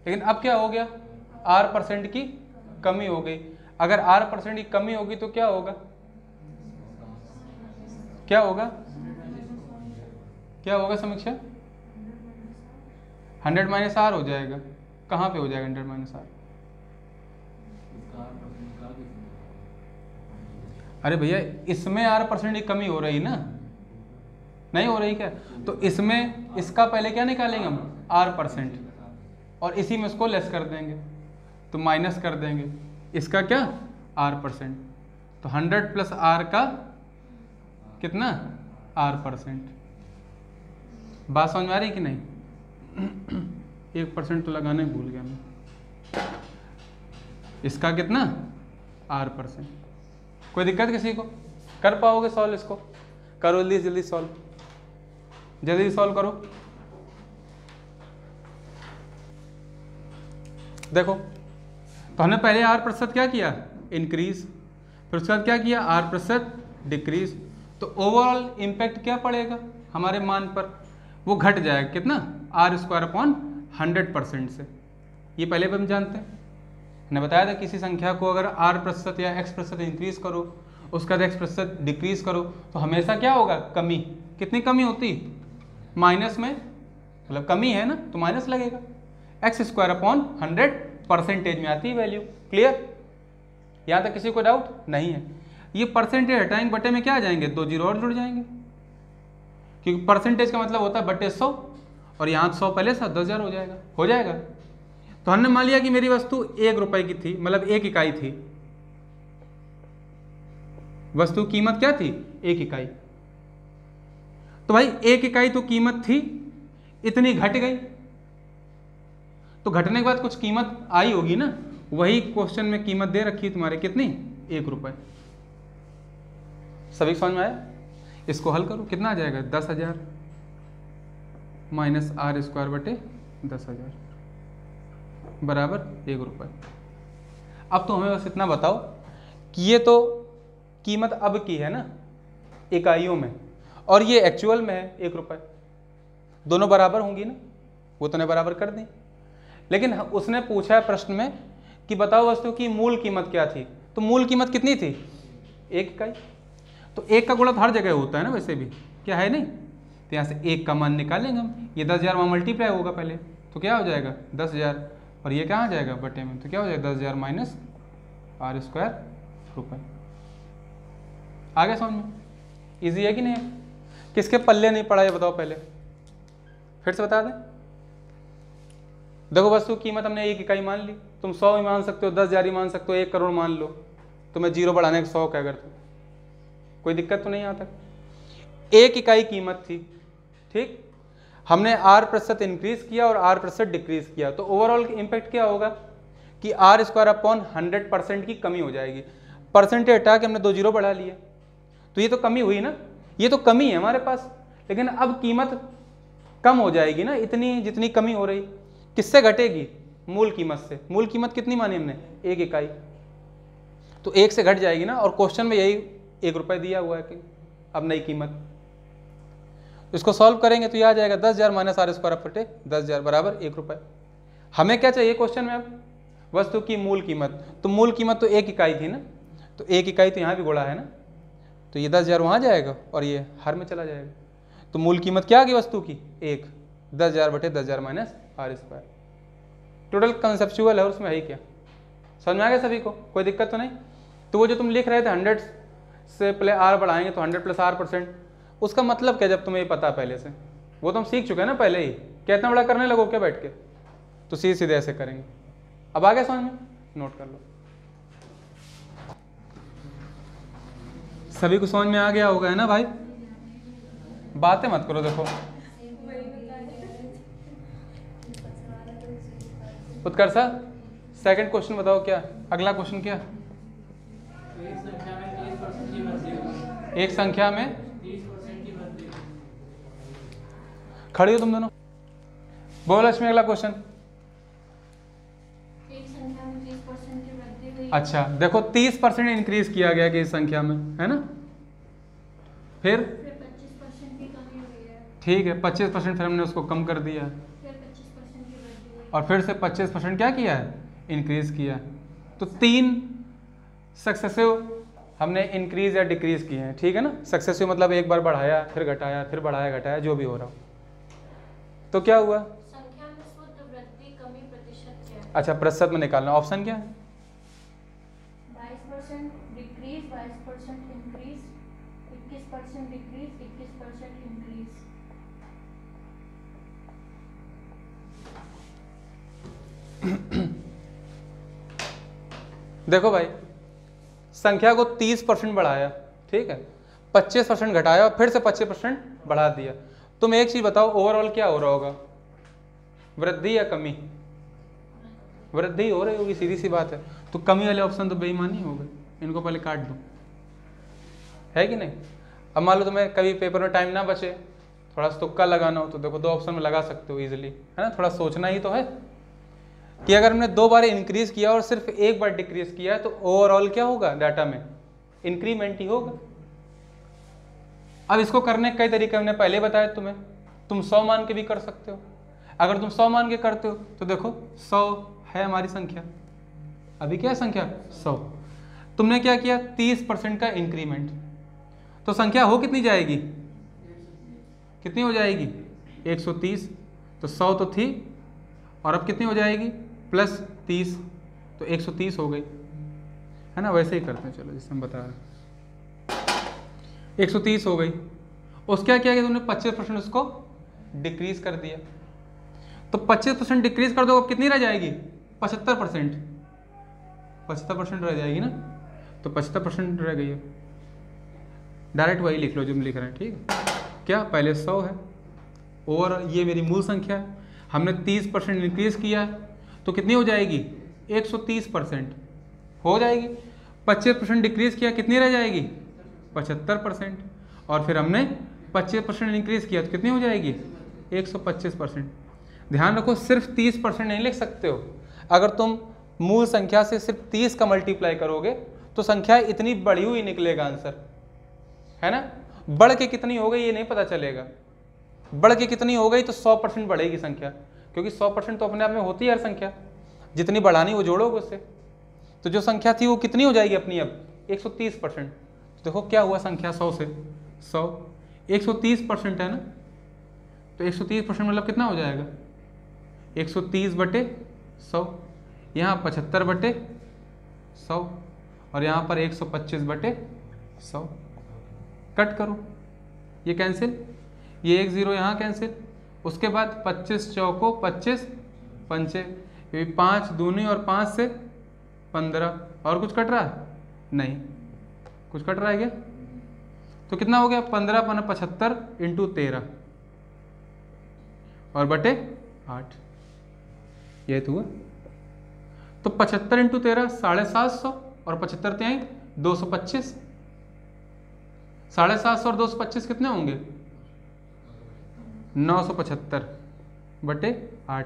लेकिन अब क्या हो गया? R% की कमी हो गई। अगर R% की कमी होगी तो क्या होगा? क्या होगा? क्या होगा समीक्षा? 100 - R हो जाएगा। कहाँ पे हो जाएगा 100 - R? अरे भैया इसमें R% की कमी हो रही ना, नहीं हो रही क्या? तो इसमें इसका पहले क्या निकालेंगे हम? R%, और इसी में इसको लेस कर देंगे, तो माइनस कर देंगे इसका क्या? R%। तो 100 + R का कितना? R%। बात समझ में आ रही कि नहीं? 1% तो लगाना ही भूल गया मैं। इसका कितना? R%। कोई दिक्कत किसी को? कर पाओगे सॉल्व इसको? करो जल्दी जल्दी सॉल्व, जल्दी सॉल्व करो। देखो तो हमने पहले R% क्या किया? इंक्रीज। फिर उसके बाद क्या किया? R% decrease. तो ओवरऑल इम्पैक्ट क्या पड़ेगा हमारे मान पर? वो घट जाएगा कितना? R² / 100% से। ये पहले भी हम जानते हैं, मैंने बताया था किसी संख्या को अगर R% या X% इंक्रीज करो, उसका X% डिक्रीज करो, तो हमेशा क्या होगा? कमी। कितनी कमी होती? माइनस में, मतलब कमी है ना तो माइनस लगेगा। X² / 100% में आती है वैल्यू। क्लियर? यहाँ तक किसी को डाउट नहीं है? ये परसेंटेज हटाएंगे, बटे में क्या आ जाएंगे? 2 जीरो और जुड़ जाएंगे, क्योंकि परसेंटेज का मतलब होता है बटे 100, और यहाँ 100 पहले से 10,000 हो जाएगा। हो जाएगा। तो हमने मान लिया कि मेरी वस्तु 1 रुपए की थी, मतलब 1 इकाई थी। वस्तु कीमत क्या थी? 1 इकाई। तो भाई 1 इकाई तो कीमत थी, इतनी घट गई, तो घटने के बाद कुछ कीमत आई होगी ना। वही क्वेश्चन में कीमत दे रखी है तुम्हारे, कितनी? 1 रुपए। सभी समझ में आया? इसको हल करो, कितना आ जाएगा? 10,000 - R² / 10,000 बराबर 1 रुपए। अब तो हमें बस इतना बताओ कि ये तो कीमत अब की है ना इकाइयों में, और ये एक्चुअल में है 1 रुपए, दोनों बराबर होंगी ना? वो तो ने बराबर कर दी। लेकिन उसने पूछा है प्रश्न में कि बताओ वस्तु की मूल कीमत क्या थी, तो मूल कीमत कितनी थी? 1 इकाई। तो 1 का गुणा हर जगह होता है ना वैसे भी, क्या है नहीं? तो यहाँ से 1 का मान निकालेंगे हम। ये 10,000 वहाँ मल्टीप्लाई होगा पहले, तो क्या हो जाएगा? 10,000, और ये कहाँ जाएगा? बटे में, तो क्या हो जाएगा? 10,000 - R² रुपए। आगे समझ में? ईजी है कि नहीं? किसके पल्ले नहीं पड़ा ये बताओ पहले, फिर से बता दें। देखो वस्तु कीमत हमने 1 इकाई मान ली, तुम 100 ही मान सकते हो, 10,000 ही मान सकते हो, 1 करोड़ मान लो, तो मैं 0 बढ़ाने का 100 क्या करता, कोई दिक्कत तो नहीं आता। 1 इकाई कीमत थी, ठीक, हमने R% इंक्रीज किया और R% डिक्रीज किया, तो ओवरऑल इम्पैक्ट क्या होगा कि R² 100% की कमी हो जाएगी। परसेंटेज हटा के हमने 2 0 बढ़ा लिए, तो ये तो कमी हुई ना, ये तो कमी है हमारे पास, लेकिन अब कीमत कम हो जाएगी ना, इतनी जितनी कमी हो रही। किससे घटेगी? मूल कीमत से। मूल कीमत कितनी मानी हमने? 1 इकाई, तो 1 से घट जाएगी ना, और क्वेश्चन में यही 1 रुपये दिया हुआ है कि अब नई कीमत। इसको सॉल्व करेंगे तो यह आ जाएगा 10,000 माइनस R² बटे 10,000 बराबर 1 रुपये। हमें क्या चाहिए क्वेश्चन में? अब वस्तु की मूल कीमत, तो मूल कीमत तो 1 इकाई थी ना, तो 1 इकाई तो यहाँ भी गुणा है ना, तो ये 10,000 वहाँ जाएगा और ये हर में चला जाएगा। तो मूल कीमत क्या आ गई वस्तु की? 1, 10,000 बटे 10,000 माइनस R²। टोटल कंसेप्चुअल है, उसमें है ही क्या? समझ में आ गया सभी को? कोई दिक्कत तो नहीं? तो वो जो तुम लिख रहे थे 100 से पहले R बढ़ाएंगे तो 100 + R%, उसका मतलब क्या? जब तुम्हें ये पता पहले से, वो तो हम सीख चुके हैं ना पहले ही, क्या इतना बड़ा करने लगो क्या बैठ के? तो सीधे ऐसे करेंगे। अब आ गया समझ में? नोट कर लो। सभी को समझ में आ गया होगा, है ना भाई? बातें मत करो। देखो उत्कर्ष सर, सेकंड क्वेश्चन बताओ क्या? अगला क्वेश्चन क्या? एक संख्या में 30% की वृद्धि। खड़ी हो तुम दोनों, बोलो लक्ष्मी अगला क्वेश्चन। एक संख्या में 30% की वृद्धि हुई। अच्छा देखो 30% इंक्रीज किया गया कि इस संख्या में, है ना? फिर 25% की कमी हुई है। ठीक है, 25% फिर हमने उसको कम कर दिया, फिर 25% की वृद्धि हुई। और फिर से 25% क्या किया है? इंक्रीज किया। तो 3 सक्सेसिव हमने इंक्रीज या डिक्रीज किए हैं, ठीक है ना? सक्सेसिव मतलब एक बार बढ़ाया फिर घटाया फिर बढ़ाया घटाया, जो भी हो रहा हो। तो क्या हुआ? संख्या में शुद्ध वृद्धि कमी प्रतिशत क्या है? अच्छा प्रतिशत में निकालना, ऑप्शन क्या है? 22% डिक्रीज, 22% इंक्रीज, 21% डिक्रीज, 21% इंक्रीज। देखो भाई, संख्या को 30% बढ़ाया, ठीक है, 25% घटाया और फिर से 25% बढ़ा दिया। तुम एक चीज बताओ, ओवरऑल क्या हो रहा होगा? वृद्धि या कमी? वृद्धि हो रही होगी, सीधी सी बात है। तो कमी वाले ऑप्शन तो बेईमानी हो गए, इनको पहले काट दो, है कि नहीं? अब मान लो तुम्हें कभी पेपर में टाइम ना बचे, थोड़ा सा तुक्का लगाना हो, तो देखो 2 ऑप्शन में लगा सकते हो इजीली, है ना? थोड़ा सोचना ही तो है कि अगर हमने 2 बार इंक्रीज किया और सिर्फ 1 बार डिक्रीज किया तो ओवरऑल क्या होगा? डाटा में इंक्रीमेंट ही होगा। अब इसको करने के कई तरीके हमने पहले बताए तुम्हें। तुम 100 मान के भी कर सकते हो। अगर तुम 100 मान के करते हो तो देखो 100 है हमारी संख्या, अभी क्या है संख्या? 100। तुमने क्या किया? 30% का इंक्रीमेंट, तो संख्या हो कितनी जाएगी? कितनी हो जाएगी? 130। तो 100 तो थी और अब कितनी हो जाएगी? प्लस 30, तो 130 हो गई, है ना? वैसे ही करते हैं, चलो जिसे हम बता रहे हैं। 130 हो गई। उसका क्या किया? तुमने 25% उसको डिक्रीज कर दिया, तो 25% डिक्रीज कर दो, कितनी रह जाएगी? 75%। 75% रह जाएगी ना, तो 75% रह गई है। डायरेक्ट वही लिख लो जो हम लिख रहे हैं, ठीक है? क्या पहले 100 है और ये मेरी मूल संख्या है, हमने 30% इंक्रीज किया तो कितनी हो जाएगी? 130% हो जाएगी। 25% डिक्रीज किया, कितनी रह जाएगी? 75%। और फिर हमने 25% इंक्रीज किया तो कितनी हो जाएगी? 125%। ध्यान रखो, सिर्फ 30% नहीं लिख सकते हो। अगर तुम मूल संख्या से सिर्फ 30 का मल्टीप्लाई करोगे तो संख्या इतनी बढ़ी हुई निकलेगा आंसर, है ना? बढ़ के कितनी हो गई ये नहीं पता चलेगा। बढ़ के कितनी हो गई तो 100% बढ़ेगी संख्या, क्योंकि 100% तो अपने आप में होती है हर संख्या, जितनी बढ़ानी वो जोड़ोगे उससे। तो जो संख्या थी वो कितनी हो जाएगी अपनी? अब 130%। तो देखो क्या हुआ, संख्या 100 से 100 130% है ना, तो 130% मतलब कितना हो जाएगा? 130 बटे 100, यहाँ 75 बटे 100 और यहाँ पर 125 बटे 100। कट करो, ये कैंसिल, ये 1 0 यहाँ कैंसिल। उसके बाद 25 चौको 25 पंचे, 5 दूनी और 5 से 15, और कुछ कट रहा है? नहीं, कुछ कट रहा है क्या? तो कितना हो गया? 15 × 75 × 13 और बटे 8, ये तो हुआ। तो 75 × 13 750 और 75 त्याई 225, 750 और 225 कितने होंगे? 975 बटे 8।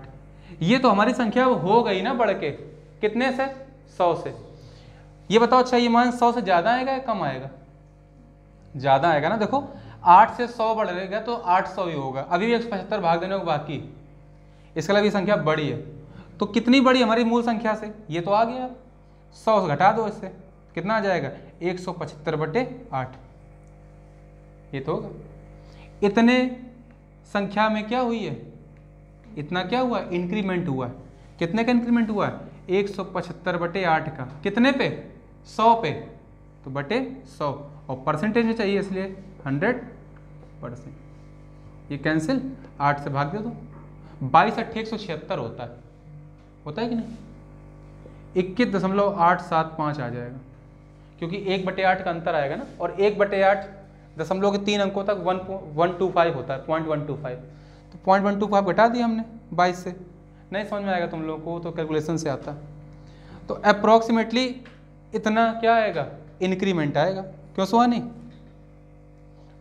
ये तो हमारी संख्या हो गई ना बढ़ के, कितने से? 100 से। ये बताओ अच्छा ये मान 100 से ज़्यादा आएगा या कम आएगा? ज़्यादा आएगा ना। देखो 8 से 100 बढ़ेगा तो 800 ही होगा, अभी भी 175 भाग देने को बाकी, इसके अलावा ये संख्या बड़ी है। तो कितनी बड़ी हमारी मूल संख्या से? ये तो आ गया, 100 से घटा दो इससे, कितना आ जाएगा? 175 बटे 8, ये तो होगा। इतने संख्या में क्या हुई है? इतना क्या हुआ? इंक्रीमेंट हुआ। कितने का इंक्रीमेंट हुआ? 175 बटे 8 का। कितने पे? 100 पे, तो बटे 100, और परसेंटेज में चाहिए इसलिए 100%। ये कैंसिल, 8 से भाग दे दो, 22 8 176 होता है कि नहीं? 21.875 आ जाएगा, क्योंकि 1/8 का अंतर आएगा ना, और 1/8 दशमलव के 3 अंकों तक 125 होता है, 0.125। तो 0.125 घटा दिया हमने 22 से। नहीं समझ में आएगा तुम लोगों को तो कैलकुलेशन से आता। तो अप्रॉक्सीमेटली इतना क्या आएगा? इंक्रीमेंट आएगा। क्यों सुहानी?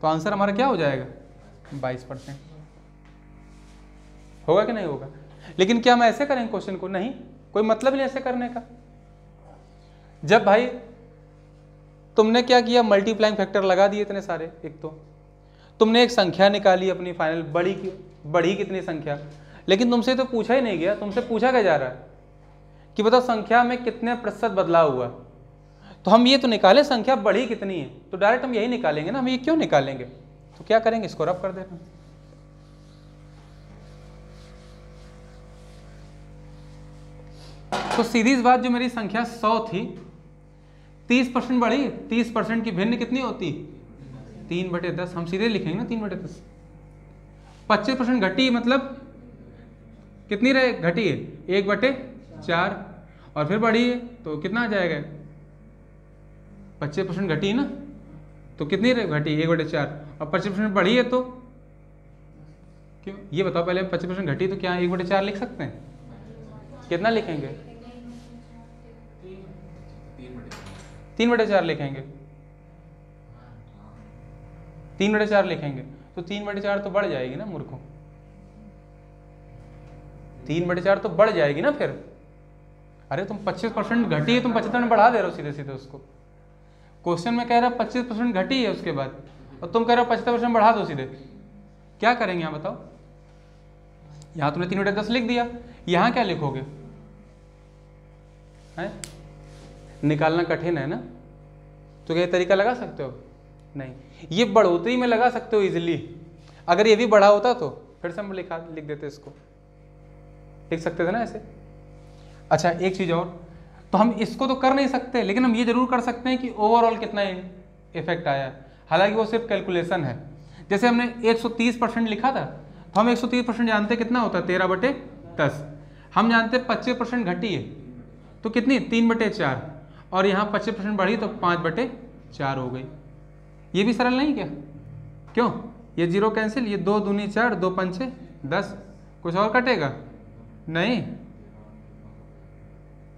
तो आंसर हमारा क्या हो जाएगा? 22%। होगा कि नहीं होगा? लेकिन क्या हम ऐसे करेंगे क्वेश्चन को? नहीं, कोई मतलब नहीं ऐसे करने का। जब भाई तुमने क्या किया, मल्टीप्लाइंग फैक्टर लगा दिए इतने सारे, एक तो तुमने एक संख्या निकाली अपनी फाइनल, बड़ी कितनी संख्या, लेकिन तुमसे तो पूछा ही नहीं गया। तुमसे पूछा क्या जा रहा है कि बताओ संख्या में कितने प्रतिशत बदलाव हुआ। तो हम ये तो निकाले संख्या बढ़ी कितनी है, तो डायरेक्ट हम यही निकालेंगे ना, हम ये क्यों निकालेंगे? तो क्या करेंगे, इसको रब कर देना। तो सीधी सी बात, जो मेरी संख्या 100 थी, 30% बढ़ी, 30% की भिन्न कितनी होती? 3/10। हम सीधे लिखेंगे ना 3/10। 25% घटी, मतलब कितनी रहे? घटी है 1/4, और फिर बढ़ी है तो कितना आ जाएगा? 25% घटी ना, तो कितनी रहे? घटी 1/4, और 25% बढ़ी है तो क्यों? ये बताओ पहले, 25% घटी तो क्या 1/4 लिख सकते हैं? कितना लिखेंगे? 3/4 लिखेंगे। 3/4 लिखेंगे तो 3/4 तो बढ़ जाएगी ना मूर्खों, 3/4 तो बढ़ जाएगी ना फिर। अरे तुम 25% घटी है, तुम 75 में बढ़ा दे रहे हो सीधे सीधे उसको। क्वेश्चन में कह रहा है 25% घटी है उसके बाद, और तुम कह रहे हो 75% बढ़ा दो सीधे। क्या करेंगे यहाँ बताओ? यहाँ तुमने 3/10 लिख दिया, यहाँ क्या लिखोगे? है निकालना कठिन है ना, तो क्या तरीका लगा सकते हो? नहीं, ये बढ़ोतरी में लगा सकते हो इजीली। अगर ये भी बढ़ा होता तो फिर से हम लिख देते, इसको लिख सकते थे ना ऐसे। अच्छा एक चीज़ और, तो हम इसको तो कर नहीं सकते, लेकिन हम ये जरूर कर सकते हैं कि ओवरऑल कितना इफेक्ट आया। हालांकि वो सिर्फ कैलकुलेशन है। जैसे हमने 130% लिखा था, तो हम 130% जानते हैं कितना होता है? 13/10। हम जानते हैं 25% घटी है तो कितनी? 3/4, और यहाँ 25% बढ़ी तो 5/4 हो गई। ये भी सरल नहीं क्या? क्यों? ये जीरो कैंसिल, ये 2 दूनी 4, 2 पंचे 10। कुछ और कटेगा? नहीं,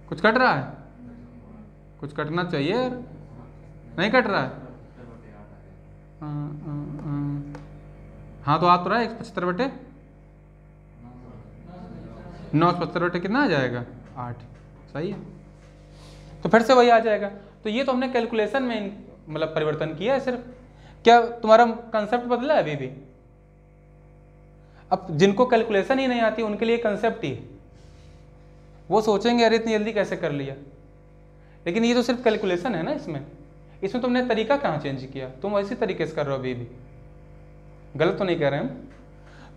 कुछ कट रहा है? कुछ कटना चाहिए यार, नहीं कट रहा है। हाँ तो आ तो रहा है 75/975 कितना आ जाएगा? 8। सही है, तो फिर से वही आ जाएगा। तो ये तो हमने कैलकुलेशन में मतलब परिवर्तन किया है सिर्फ। क्या तुम्हारा कंसेप्ट बदला है अभी भी? अब जिनको कैलकुलेशन ही नहीं आती उनके लिए कंसेप्ट ही है, वो सोचेंगे अरे इतनी जल्दी कैसे कर लिया, लेकिन ये तो सिर्फ कैलकुलेशन है ना। इसमें तुमने तरीका कहाँ चेंज किया? तुम वैसे तरीके से कर रहे हो अभी भी, गलत तो नहीं कह रहे हम।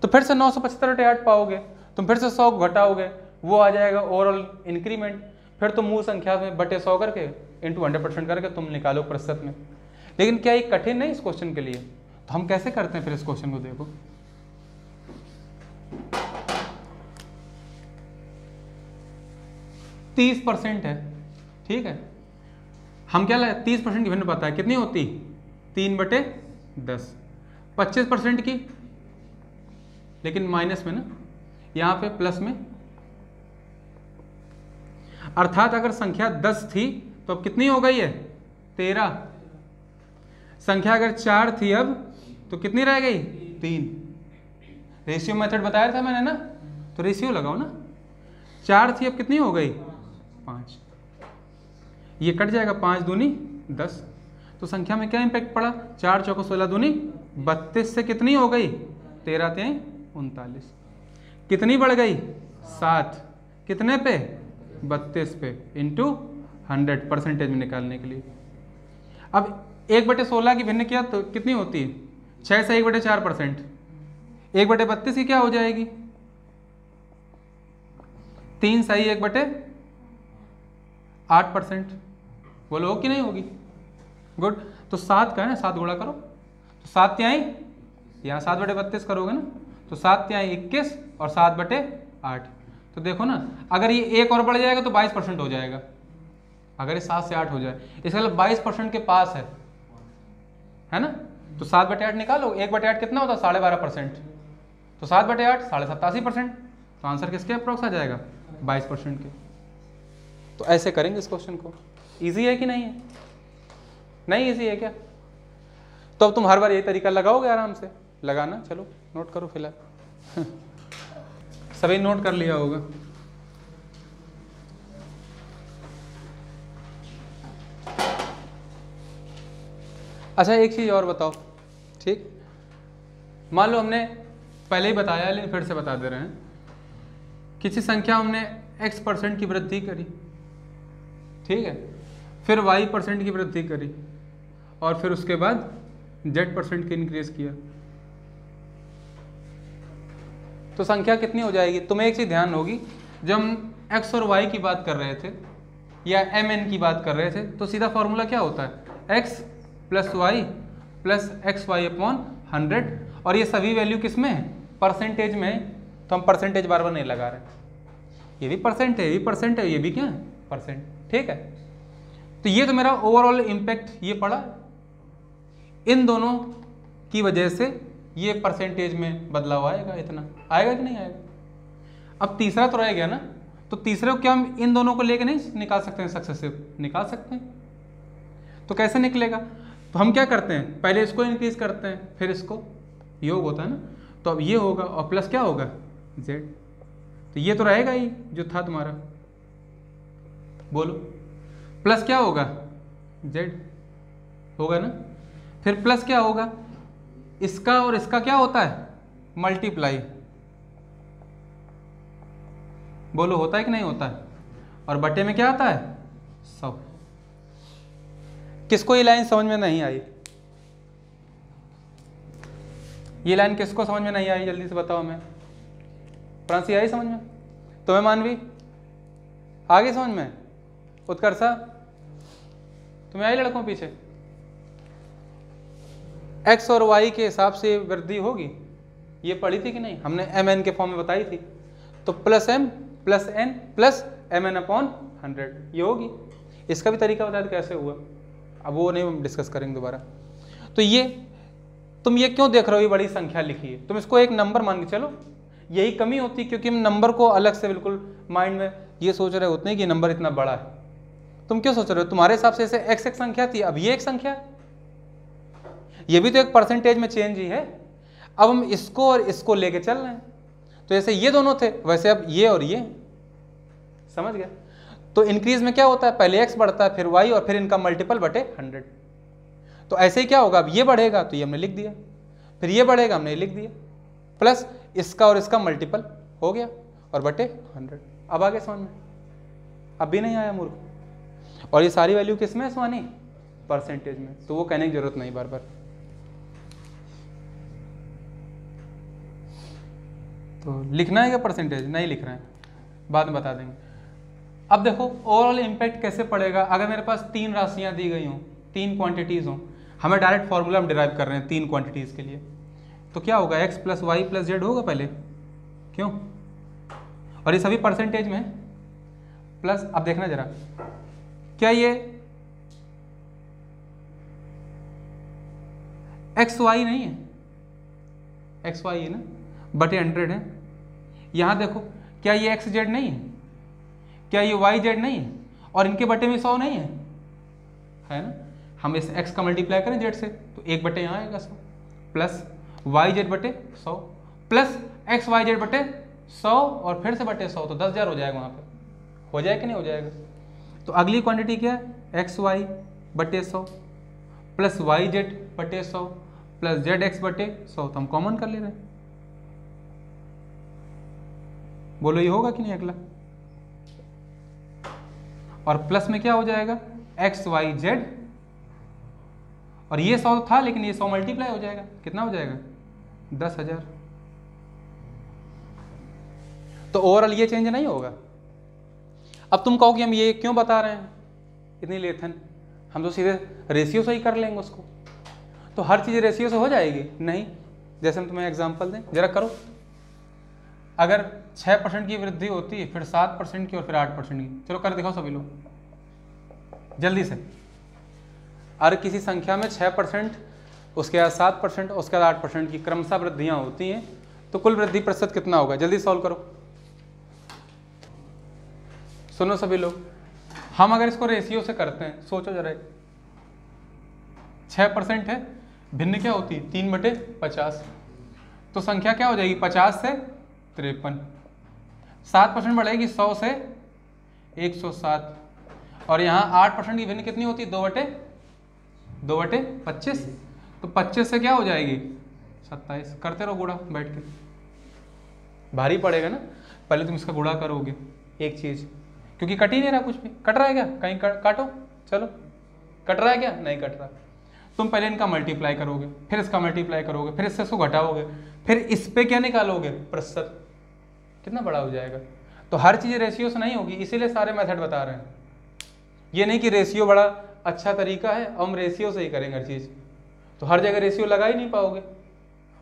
तो फिर से 975/8 पाओगे, तुम फिर से 100 घटाओगे, वो आ जाएगा ओवरऑल इंक्रीमेंट। फिर तुम मूल संख्या में बटे 100 करके इंटू 100% करके तुम निकालो प्रतिशत में। लेकिन क्या ये कठिन नहीं इस क्वेश्चन के लिए? तो हम कैसे करते हैं फिर इस क्वेश्चन को? देखो 30% है, ठीक है। हम क्या लाए 30% की भिन्न पता है कितनी होती 3/10। 25% की लेकिन माइनस में ना, यहाँ पे प्लस में, अर्थात अगर संख्या 10 थी तो अब कितनी हो गई है 13। संख्या अगर 4 थी अब तो कितनी रह गई 3। रेशियो मेथड बताया था मैंने ना, तो रेशियो लगाओ ना। 4 थी अब कितनी हो गई 5। ये कट जाएगा 5 दूनी 10। तो संख्या में क्या इम्पैक्ट पड़ा 4 चौको 16 दूनी 32 से कितनी हो गई 13 3 39। कितनी बढ़ गई 7 कितने पे 32 पे इंटू 100 परसेंटेज में निकालने के लिए। अब 1/16 की भिन्न किया तो कितनी होती है 6 से 1/4%। 1/32 की क्या हो जाएगी 3 सही 1/8%। बोलो हो कि नहीं होगी। गुड। तो 7 का है 7 गुणा करो तो 7 त्याई यहाँ 7/32 करोगे ना तो 7 त्याई 21 और 7/8। तो देखो ना अगर ये एक और बढ़ जाएगा तो 22% हो जाएगा। अगर ये 7 से 8 हो जाए इसका मतलब 22% के पास है ना। तो 7/8 निकालो 1/8 कितना होता है 12.5%। तो 7/8 87%। तो आंसर किसके अप्रोक्स आ जाएगा 22% के। तो ऐसे करेंगे इस क्वेश्चन को। इजी है कि नहीं है? नहीं इजी है क्या? तो अब तुम हर बार यही तरीका लगाओगे आराम से। लगाना चलो नोट करो फिलहाल। सभी नोट कर लिया होगा। अच्छा एक चीज़ और बताओ, ठीक, मान लो हमने पहले ही बताया लेकिन फिर से बता दे रहे हैं। किसी संख्या हमने x% की वृद्धि करी, ठीक है, फिर y% की वृद्धि करी और फिर उसके बाद z% की इंक्रीज किया, तो संख्या कितनी हो जाएगी? तुम्हें एक चीज़ ध्यान होगी, जब हम x और y की बात कर रहे थे या mn की बात कर रहे थे तो सीधा फॉर्मूला क्या होता है x + y + xy/100। और ये सभी वैल्यू किस में है? परसेंटेज में है। तो हम परसेंटेज बार बार नहीं लगा रहे, ये भी परसेंट है, ये भी परसेंट है, ये भी क्या है परसेंट, ठीक है। तो ये तो मेरा ओवरऑल इम्पैक्ट ये पड़ा, इन दोनों की वजह से ये परसेंटेज में बदलाव आएगा। इतना आएगा कि नहीं आएगा? अब तीसरा तो रह गया ना, तो तीसरे को क्या हम इन दोनों को लेके नहीं निकाल सकते हैं? सक्सेसिव निकाल सकते हैं। तो कैसे निकलेगा? तो हम क्या करते हैं, पहले इसको इंक्रीज करते हैं फिर इसको, योग होता है ना। तो अब ये होगा और प्लस क्या होगा z। तो ये तो रहेगा ही जो था तुम्हारा, बोलो प्लस क्या होगा z होगा ना। फिर प्लस क्या होगा, इसका और इसका क्या होता है मल्टीप्लाई, बोलो होता है कि नहीं होता है। और बटे में क्या आता है 100। किसको ये लाइन समझ में नहीं आई? ये लाइन किसको समझ में नहीं आई जल्दी से बताओ। मैं फ्रांसी आई समझ में? तुम्हें मानवी आगे समझ में? उत्कर्षा तुम्हें आई लड़कों पीछे? x और y के हिसाब से वृद्धि होगी, ये पढ़ी थी कि नहीं? हमने mn के फॉर्म में बताई थी। तो +m + n + mn/100 ये होगी। इसका भी तरीका बता दो कैसे हुआ, अब वो नहीं डिस्कस करेंगे दोबारा। तो ये तुम ये क्यों देख रहे हो, ये बड़ी संख्या लिखी है, तुम इसको एक नंबर मान के चलो। यही कमी होती है क्योंकि हम नंबर को अलग से बिल्कुल माइंड में ये सोच रहे होते हैं कि नंबर इतना बड़ा है। तुम क्यों सोच रहे हो? तुम्हारे हिसाब से ऐसे x एक संख्या थी, अब ये एक संख्या है, ये भी तो एक परसेंटेज में चेंज ही है। अब हम इसको और इसको लेके चल रहे हैं, तो जैसे ये दोनों थे वैसे अब ये और ये, समझ गए? तो इंक्रीज में क्या होता है, पहले x बढ़ता है फिर y और फिर इनका मल्टीपल बटे 100। तो ऐसे ही क्या होगा, अब ये बढ़ेगा तो ये हमने लिख दिया, फिर ये बढ़ेगा हमने लिख दिया, प्लस इसका और इसका मल्टीपल हो गया और बटे 100। अब आगे समझ में? अब भी नहीं आया मूर्ख? और ये सारी वैल्यू किस में है स्वानी? परसेंटेज में। तो वो कहने की जरूरत नहीं बार बार। तो लिखना है क्या परसेंटेज? नहीं लिख रहे हैं, बाद में बता देंगे। अब देखो ओवरऑल इम्पैक्ट कैसे पड़ेगा। अगर मेरे पास 3 राशियां दी गई हों, 3 क्वांटिटीज़ हों, हमें डायरेक्ट फार्मूला हम डिराइव कर रहे हैं 3 क्वांटिटीज़ के लिए, तो क्या होगा x + y + z होगा पहले, क्यों? और ये सभी परसेंटेज में प्लस। अब देखना जरा, क्या ये एक्स वाई नहीं है, एक्स वाई है ना, बटे 100 है। यहाँ देखो, क्या ये एक्स जेड नहीं है, क्या ये वाई जेड नहीं है, और इनके बटे में 100 नहीं है ना। हम इस x का मल्टीप्लाई करें जेड से तो 1 बटे यहाँ आएगा 100, प्लस वाई जेड बटे 100 प्लस एक्स वाई जेड बटे 100 और फिर से बटे 100, तो 10,000 हो जाएगा वहाँ पे। हो जाएगा कि नहीं हो जाएगा? तो अगली क्वांटिटी क्या है, एक्स वाई बटे 100 प्लस वाई जेड बटे 100 प्लस जेड एक्स बटे 100, तो हम कॉमन कर ले रहे हैं। बोलो ये होगा कि नहीं अगला? और प्लस में क्या हो जाएगा, एक्स वाई जेड, और ये 100 था लेकिन ये 100 मल्टीप्लाई हो जाएगा, कितना हो जाएगा 10,000। तो ओवरऑल ये चेंज नहीं होगा। अब तुम कहो कि हम ये क्यों बता रहे हैं इतनी लेथन, हम तो सीधे रेशियो से ही कर लेंगे उसको, तो हर चीज़ रेशियो से हो जाएगी? नहीं। जैसे हम तुम्हें एग्जांपल दें, जरा करो। अगर 6% की वृद्धि होती है, फिर 7% की और फिर 8% की, चलो कर दिखाओ सभी लोग जल्दी से। अगर किसी संख्या में 6%, उसके बाद 7%, उसके बाद 8% की क्रमशः वृद्धियां होती हैं, तो कुल वृद्धि प्रतिशत कितना होगा? जल्दी सॉल्व करो। सुनो सभी लोग, हम अगर इसको रेशियो से करते हैं, सोचो जरा, 6% है, भिन्न क्या होती है 3/50, तो संख्या क्या हो जाएगी 50 से 53। 7% बढ़ेगी 100 से 107, और यहाँ 8% की भिन्न कितनी होती है 2/25, तो 25 से क्या हो जाएगी 27। करते रहो गुणा बैठ के, भारी पड़ेगा ना। पहले तुम इसका गुणा करोगे एक चीज, क्योंकि कट ही नहीं रहा कुछ भी। कट रहा है क्या? कहीं काटो, चलो कट रहा है क्या? नहीं कट रहा। तुम पहले इनका मल्टीप्लाई करोगे, फिर इसका मल्टीप्लाई करोगे, फिर इससे इसको घटाओगे, फिर इस पे क्या निकालोगे प्रतिशत, कितना बड़ा हो जाएगा। तो हर चीज़ रेशियो से नहीं होगी, इसीलिए सारे मेथड बता रहे हैं। ये नहीं कि रेशियो बड़ा अच्छा तरीका है और हम रेशियो से ही करेंगे हर चीज़, तो हर जगह रेशियो लगा ही नहीं पाओगे,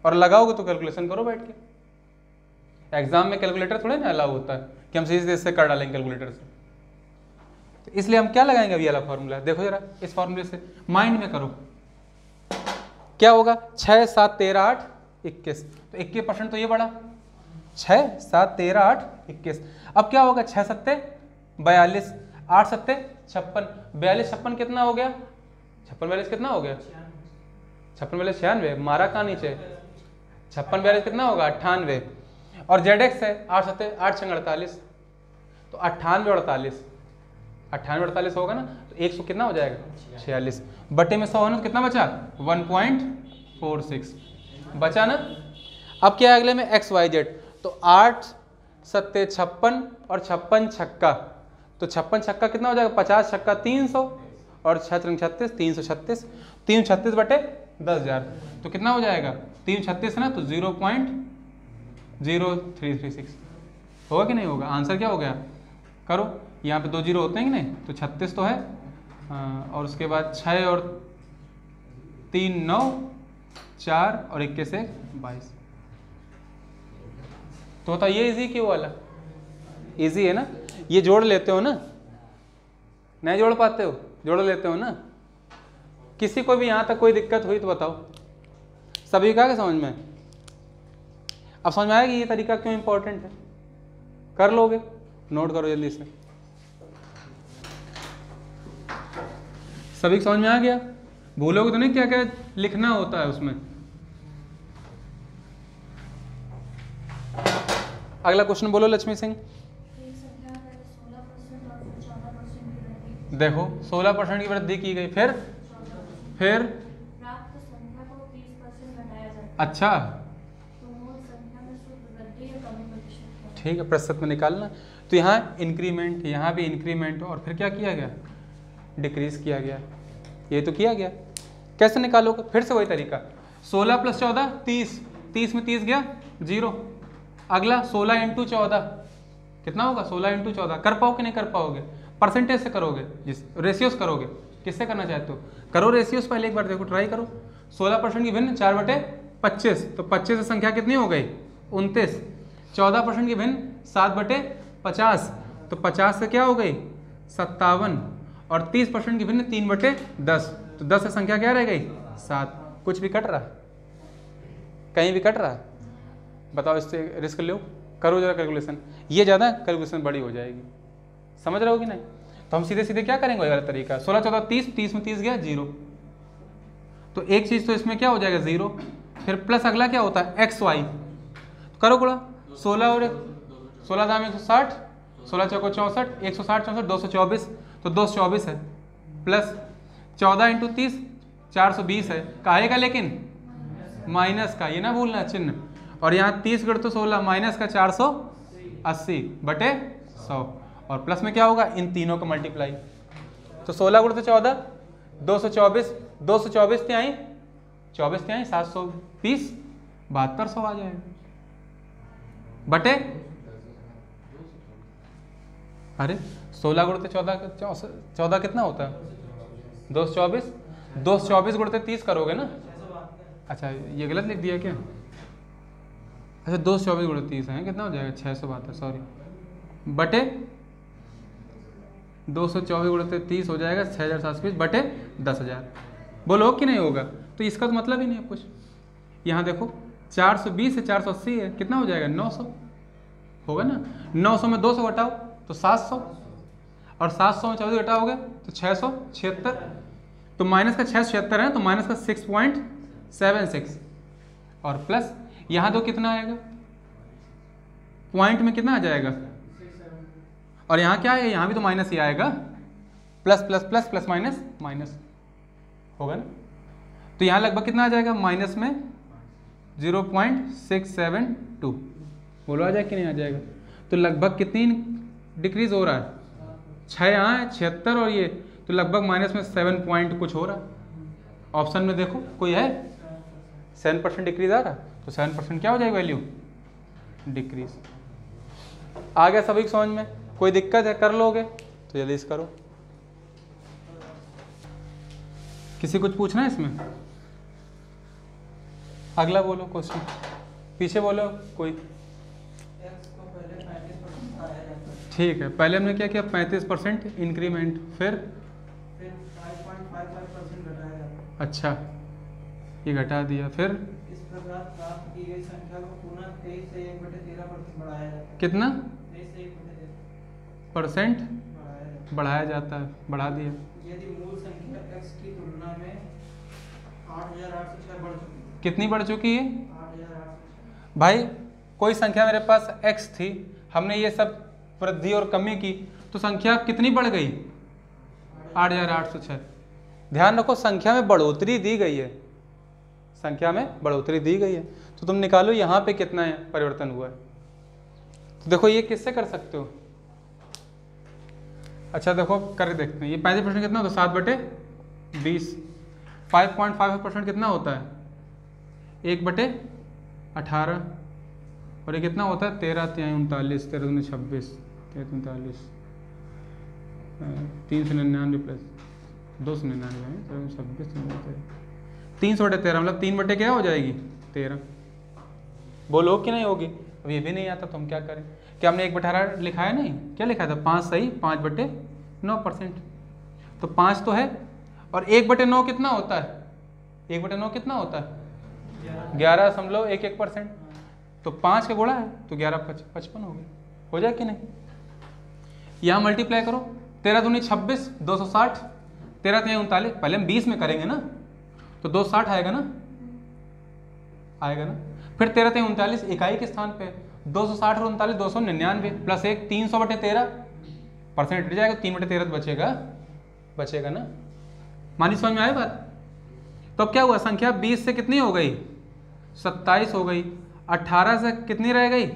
और लगाओगे तो कैलकुलेशन करो बैठ के। एग्जाम में कैलकुलेटर थोड़े ना अलाउ होता है कि हम सीधे इससे कर डालेंगे कैलकुलेटर से, तो इसलिए हम क्या लगाएंगे अभी वाला फॉर्मूला। देखो जरा इस फॉर्मूले से माइंड में करो, क्या होगा 6, 7, 13, 8, 21, तो 21% तो ये बड़ा, 6, 7, 13, 8, 21। अब क्या होगा 6 सत्ते 42, 8 सत्ते 56, 42 56 कितना हो गया, 56 42 कितना हो गया, 56 42 96, मारा कहाँ नीचे, 56 42 कितना होगा 98, और जेड एक्स है 8 सत्ते 8 छंग 48, तो 98 48, 98 48 होगा ना, तो 100 कितना हो जाएगा 46, बटे में 100 है ना, तो कितना बचा 1.46 बचा ना। अब क्या है अगले में एक्स वाई जेड, तो 8 सत्ते 56 और 56 छक्का, तो 56 छक्का कितना हो जाएगा 50 छक्का 300 और 6 36 336, 336 बटे 10,000, तो कितना हो जाएगा 336 है ना, तो 0.0336 होगा कि नहीं होगा। आंसर क्या हो गया, करो, यहाँ पे 2 जीरो होते हैं कि नहीं, तो 36 तो है, और उसके बाद 6 और 3 9, 4 और 21 1 22, तो बता ये इजी क्यों वाला, इजी है ना। ये जोड़ लेते हो ना, नहीं जोड़ पाते हो, जोड़ लेते हो ना। किसी को भी यहाँ तक कोई दिक्कत हुई तो बताओ, सभी का समझ में, अब समझ में आएगा ये तरीका क्यों इंपॉर्टेंट है। कर लोगे, नोट करो जल्दी से, सभी को समझ में आ गया। भूलोगे तो नहीं क्या क्या लिखना होता है उसमें। अगला क्वेश्चन बोलो लक्ष्मी सिंह। देखो 16% की वृद्धि की गई, फिर प्राप्त संख्या को 30% घटाया जाता है, अच्छा तो मूल संख्या में शुद्ध वृद्धि या कमी प्रतिशत क्या है? ठीक है, प्रतिशत में निकालना। तो यहाँ इंक्रीमेंट, यहाँ भी इंक्रीमेंट, और फिर क्या किया गया, डिक्रीज किया गया। ये तो किया गया, कैसे निकालोगे, फिर से वही तरीका, 16 + 14 30, 30 में 30 गया 0। अगला 16 × 14 कितना होगा, 16 × 14 कर पाओ कि नहीं कर पाओगे, परसेंटेज से करोगे, जिस रेशियोस करोगे, किससे करना चाहते हो, करो रेशियोस पहले एक बार, देखो ट्राई करो। 16% की भिन्न 4/25, तो 25 से संख्या कितनी हो गई 29। 14% की भिन्न 7/50, तो 50 से क्या हो गई 57, और 30% की भिन्न 3/10, तो 10 से संख्या क्या रह गई 7। कुछ भी कट रहा, कहीं भी कट रहा, बताओ इससे रिस्क लो, करो जरा कैलकुलेशन, ये ज़्यादा कैलकुलेशन बड़ी हो जाएगी, समझ रहे हो कि नहीं। तो हम सीधे सीधे क्या करेंगे वाला तरीका, 16 14 30, 30 में 30 गया 0, तो एक चीज़ तो इसमें क्या हो जाएगा 0, फिर प्लस अगला क्या होता है एक्स वाई, करो गुणा 16 और 16 दाम 160, 16 चौको 64, 160 64 224, तो 224 है, प्लस 14 इंटू 30 420 है, काहे का लेकिन माइनस का, ये ना भूलना चिन्ह, और यहाँ 30 गुण तो 16 माइनस का 480 बटे 100, और प्लस में क्या होगा इन तीनों का मल्टीप्लाई, तो 16 गुण तो 14 224, 224 त्याई 24 त्याई 720 7200 आ जाएगा बटे, अरे 16 गुणते 14 कितना होता है 224, 224 गुणते 30 करोगे ना, अच्छा ये गलत लिख दिया क्या, अच्छा 224 गुणते 30 है कितना हो जाएगा 672, सॉरी, बटे 224 गुणते 30 हो जाएगा 6720 बटे 10,000, बोलो कि नहीं होगा, तो इसका तो मतलब ही नहीं है कुछ। यहाँ देखो 420 से 480 है, कितना हो जाएगा 900 होगा ना, 900 में 200 घटाओ तो 700, और 700 में 24 घटाओगे तो 676, तो माइनस का 676 है तो माइनस का 6.76, और प्लस यहाँ तो कितना आएगा पॉइंट में कितना आ जाएगा, और यहाँ क्या है यहाँ भी तो माइनस ही आएगा, plus plus plus plus minus minus होगा ना, तो यहाँ लगभग कितना आ जाएगा माइनस में 0.672, बोलो आ जाए कि नहीं आ जाएगा, तो लगभग कितनी डिक्रीज हो रहा है 6 यहाँ है 76 और ये, तो लगभग माइनस में 7 पॉइंट कुछ हो रहा है, ऑप्शन में देखो कोई है 7% डिक्रीज आ रहा, तो 7% क्या हो जाएगी वैल्यू डिक्रीज। आ गया सभी समझ में, कोई दिक्कत है कर लोगे तो जल्दी से करो, किसी कुछ पूछना है इसमें, अगला बोलो क्वेश्चन, पीछे बोलो कोई, ठीक है पहले हमने क्या किया 35% इंक्रीमेंट, फिर 5.55% घटाया जाता है। अच्छा ये घटा दिया, फिर इस प्रकार प्राप्त की गई संख्या को पुनः 23 से 1/13% बढ़ाया जाता है। कितना 23 से 1/13% परसेंट बढ़ाया जाता है। बढ़ाया जाता है, बढ़ा दिया, यदि मूल संख्या x की तुलना में 8,806 बढ़ चुकी है, कितनी बढ़ चुकी है 8,806, भाई भाई, कोई संख्या मेरे पास x थी, हमने ये सब वृद्धि और कमी की, तो संख्या कितनी बढ़ गई 8,806, ध्यान रखो संख्या में बढ़ोतरी दी गई है, संख्या में बढ़ोतरी दी गई है, तो तुम निकालो यहाँ पे कितना है परिवर्तन हुआ है, तो देखो ये किससे कर सकते हो, अच्छा देखो करके देखते हैं, ये 35% कितना होता है 7/20, 5.5% कितना होता है 1/18, और ये कितना होता है 13 3 39, 13 दूनी 26, 13 39, 399 प्लस 299 26 300/13, मतलब 3 बटे क्या हो जाएगी 13, बोलो कि नहीं होगी, अब ये भी नहीं आता तो हम क्या करें, क्या हमने 1/18 लिखा है, नहीं क्या लिखा था 5 सही 5/9%, तो 5 तो है, और 1/9 कितना होता है 1/9 कितना होता है 11.11%, तो 5 का गुणा है तो 11×55 हो जाए कि नहीं, यहाँ मल्टीप्लाई करो, 13 दूनी 26, 260, 13 3 39, पहले हम 20 में करेंगे ना, तो 260 आएगा ना, आएगा ना, फिर 13 3 39 इकाई के स्थान पे 260 और 39 299 प्लस 1 300/13% हट जाएगा, 3/13 बचेगा ना, मानी समझ में आए बात। तो अब क्या हुआ, संख्या 20 से कितनी हो गई 27 हो गई, 18 से कितनी रह गई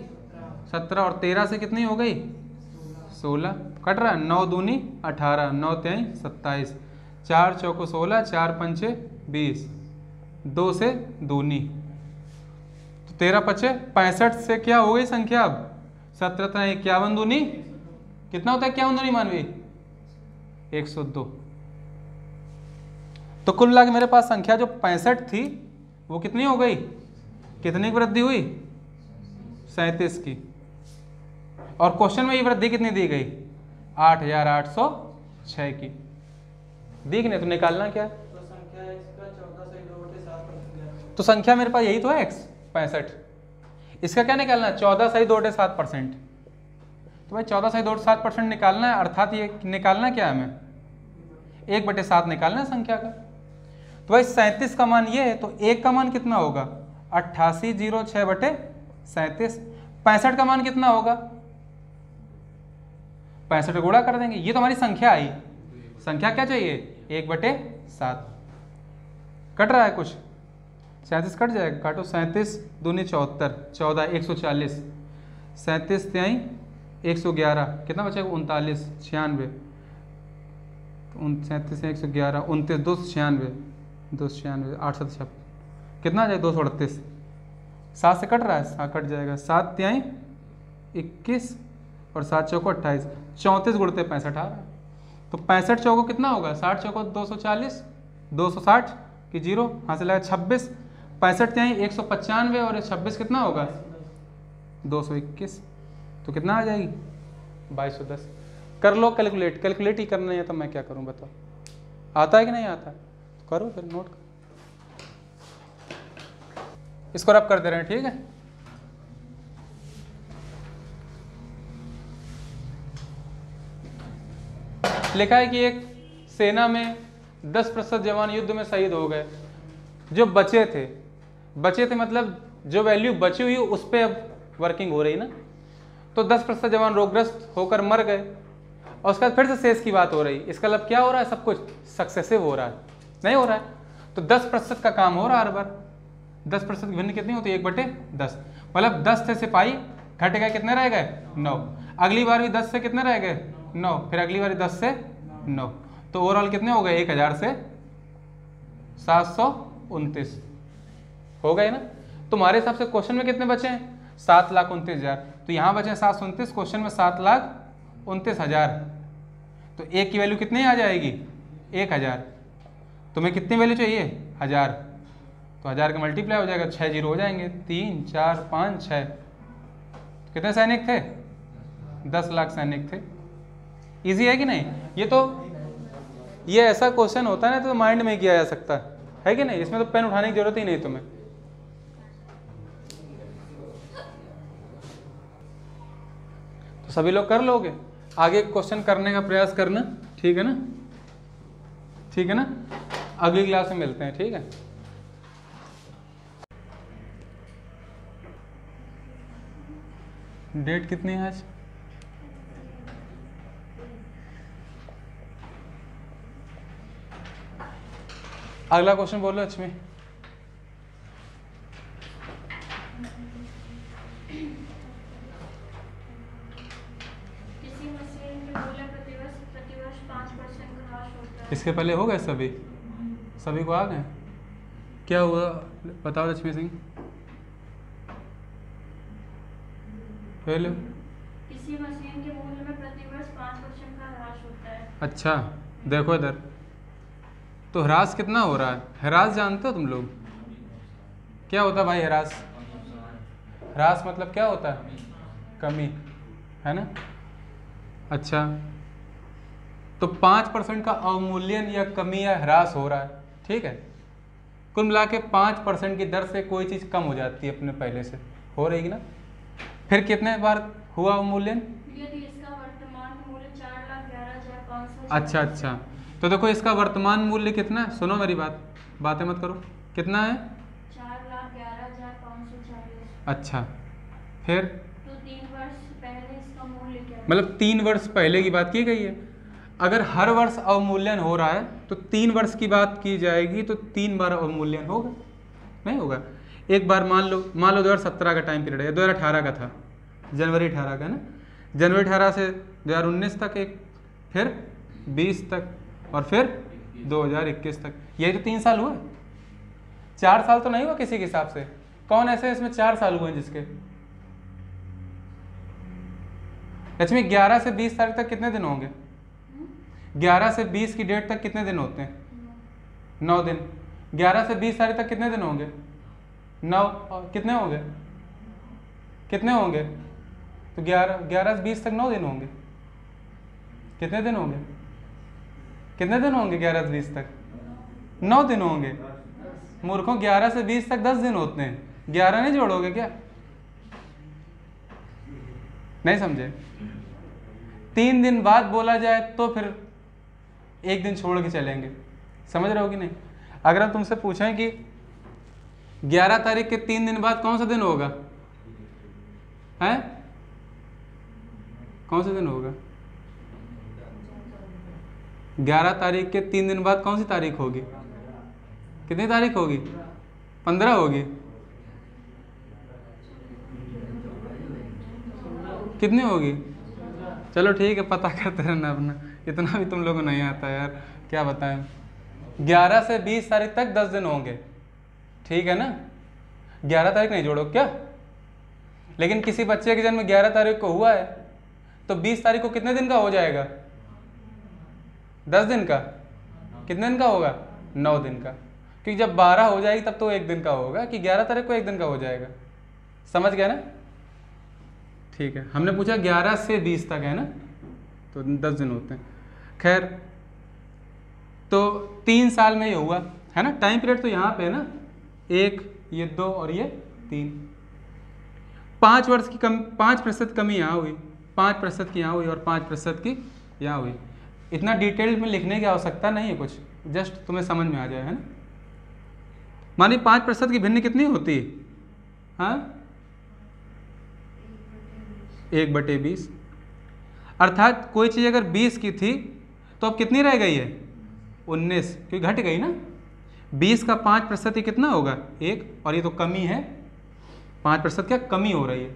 17, और 13 से कितनी हो गई 16, कट रहा है 9 दूनी 18, 9 3 27, 4 चौको 16, 4 पंचे 20, 2 से दूनी, तो 13 पचे 65 से क्या हो गई संख्या, अब 17 3 51 दूनी कितना होता है 51 दूनी मानवी 102, तो कुल मिला के मेरे पास संख्या जो 65 थी वो कितनी हो गई, कितनी की वृद्धि हुई 37 की, और क्वेश्चन में ये वृद्धि कितनी दी गई 8,806 की दी कि नहीं, तो निकालना क्या है, तो संख्या x का 14 से 2/7% तो संख्या मेरे पास यही तो है x 65। इसका क्या निकालना है 14.7%। तो भाई 14.7% निकालना है, अर्थात ये निकालना क्या है हमें 1/7 निकालना है संख्या का। तो भाई 37 का मान ये है, तो 1 का मान कितना होगा 8806/37। 65 का मान कितना होगा 65 गुणा कर देंगे, ये तो हमारी संख्या आई। संख्या क्या चाहिए 1/7। कट रहा है कुछ 37 कट जाएगा, काटो 37 दूनी 74, 14 140, 37 त्याई 111, कितना बचेगा 39, 96, 37 से 111, 29 296, 296 8 7 56, कितना आ जाएगा 238। 7 से कट रहा है, 7 कट जाएगा, 7 त्याई 21 और 7 चौको 28, 34 गुणते 65 आ रहा है। तो 65 चौको कितना होगा 60 चौको 240, 260 की 0 यहाँ से लगा 26, 65 त्याई 195 और 26 कितना होगा 221, तो कितना आ जाएगी 2210। कर लो कैलकुलेट, कैलकुलेट ही करना है तो मैं क्या करूं बताओ, आता है कि नहीं आता है तो करो फिर नोट करो। इसको रब कर दे रहे हैं, ठीक है। लिखा है कि एक सेना में 10% जवान युद्ध में शहीद हो गए, जो बचे थे मतलब जो वैल्यू बची हुई उस पर अब वर्किंग हो रही ना, तो 10% जवान रोगग्रस्त होकर मर गए और उसके बाद फिर से शेष की बात हो रही। इसका मतलब क्या हो रहा है, सब कुछ सक्सेसिव हो रहा है, नहीं हो रहा है। तो 10% का काम हो रहा है हर बार। 10% की भिन्न कितनी होती है 1/10, मतलब 10 से सिपाही घट गए, कितने रह गए 9। अगली बार भी 10 से कितने रह गए 9, फिर अगली बार 10 से 9, तो ओवरऑल कितने हो गए 1000 से 729 हो गए ना। तुम्हारे हिसाब से क्वेश्चन में कितने बचे हैं 7,29,000, तो यहाँ बचे 729, क्वेश्चन में 7,29,000, तो एक की वैल्यू कितनी आ जाएगी 1000। तुम्हें कितनी वैल्यू चाहिए 1000, तो 1000 का मल्टीप्लाई हो जाएगा, 6 जीरो हो जाएंगे, 3 4 5 6, कितने सैनिक थे 10 लाख सैनिक थे। इजी है कि नहीं। ये ऐसा क्वेश्चन होता है ना तो माइंड में किया जा सकता है कि नहीं, इसमें तो पेन उठाने की जरूरत ही नहीं तुम्हें। तो सभी लोग कर लोगे, आगे क्वेश्चन करने का प्रयास करना, ठीक है ना, ठीक है ना। अगली क्लास में मिलते हैं, ठीक है। डेट कितनी है आज, अगला क्वेश्चन बोलो लक्ष्मी। किसी मशीन के मूल्य प्रतिवर्ष 5% का ह्रास होता है। इसके पहले हो गए सभी को आ गए, क्या हुआ बताओ लक्ष्मी सिंह पहले। किसी मशीन के मूल्य में प्रतिवर्ष 5% का ह्रास होता है। अच्छा देखो इधर, तो ह्रास कितना हो रहा है, ह्रास जानते हो तुम लोग क्या होता है भाई ह्रास। ह्रास मतलब क्या होता है कमी, है ना। अच्छा तो 5% का अवमूल्यन या कमी या ह्रास हो रहा है, ठीक है। कुल मिला के 5% की दर से कोई चीज़ कम हो जाती है अपने पहले से, हो रहेगी ना। फिर कितने बार हुआ अवमूल्यन, यदि इसका वर्तमान मूल्य 4,11,500। अच्छा तो देखो इसका वर्तमान मूल्य कितना है, सुनो मेरी बातें मत करो, कितना है 4,11,540। अच्छा फिर तो 3 वर्ष पहले इसका मूल्य क्या है? मतलब 3 वर्ष पहले की बात की गई है। अगर हर वर्ष अवमूल्यन हो रहा है तो 3 वर्ष की बात की जाएगी, तो 3 बार अवमूल्यन होगा, नहीं होगा। एक बार मान लो 2017 का टाइम पीरियड है, 2018 का था, जनवरी 18 का ना, जनवरी 18 से 2019 तक एक, फिर 20 तक और फिर 2021 तक, यही तो 3 साल हुए। 4 साल तो नहीं हुआ किसी के हिसाब से। कौन ऐसे इसमें 4 साल हुए हैं जिसके, लक्ष्मी 11 से 20 तारीख तक कितने दिन होंगे, 11 से 20 की डेट तक कितने दिन होते हैं 9 दिन। 11 से 20 तारीख तक कितने दिन होंगे 9, कितने होंगे तो 11 से 20 तक 9 दिन होंगे। कितने दिन होंगे 11 से 20 तक 9 दिन होंगे, मूर्खों 11 से 20 तक 10 दिन होते हैं, 11 नहीं जोड़ोगे क्या? नहीं समझे? 3 दिन बाद बोला जाए तो फिर 1 दिन छोड़ के चलेंगे, समझ रहे हो कि नहीं? अगर हम तुमसे पूछें कि 11 तारीख के 3 दिन बाद कौन सा दिन होगा, हैं? कौन सा दिन होगा? 11 तारीख के 3 दिन बाद कौन सी तारीख होगी? कितनी तारीख होगी? 15 होगी। कितनी होगी? चलो ठीक है, पता करते रहना अपना, इतना भी तुम लोगों को नहीं आता यार, क्या बताएं। 11 से 20 तारीख तक 10 दिन होंगे, ठीक है ना? 11 तारीख नहीं जोड़ो क्या? लेकिन किसी बच्चे का जन्म 11 तारीख को हुआ है तो 20 तारीख को कितने दिन का हो जाएगा? 10 दिन का। कितने दिन का होगा? 9 दिन का। क्योंकि जब 12 हो जाएगी तब तो 1 दिन का होगा, कि 11 तारीख को 1 दिन का हो जाएगा। समझ गया ना? ठीक है, हमने पूछा 11 से 20 तक है ना, तो 10 दिन होते हैं। खैर, तो 3 साल में ये हुआ है ना, टाइम पीरियड तो यहाँ पे है ना, 1, ये 2 और ये 3। 5 वर्ष की 5% कमी यहाँ हुई, 5% की यहाँ हुई और 5% की यहाँ हुई। इतना डिटेल में लिखने की आवश्यकता नहीं है, कुछ जस्ट तुम्हें समझ में आ जाए, है ना? मानिए 5% की भिन्न कितनी होती है? हाँ, 1/20। अर्थात कोई चीज़ अगर 20 की थी तो अब कितनी रह गई है? 19, क्योंकि घट गई ना। 20 का 5% ही कितना होगा? 1, और ये तो कमी है, 5% क्या कमी हो रही है।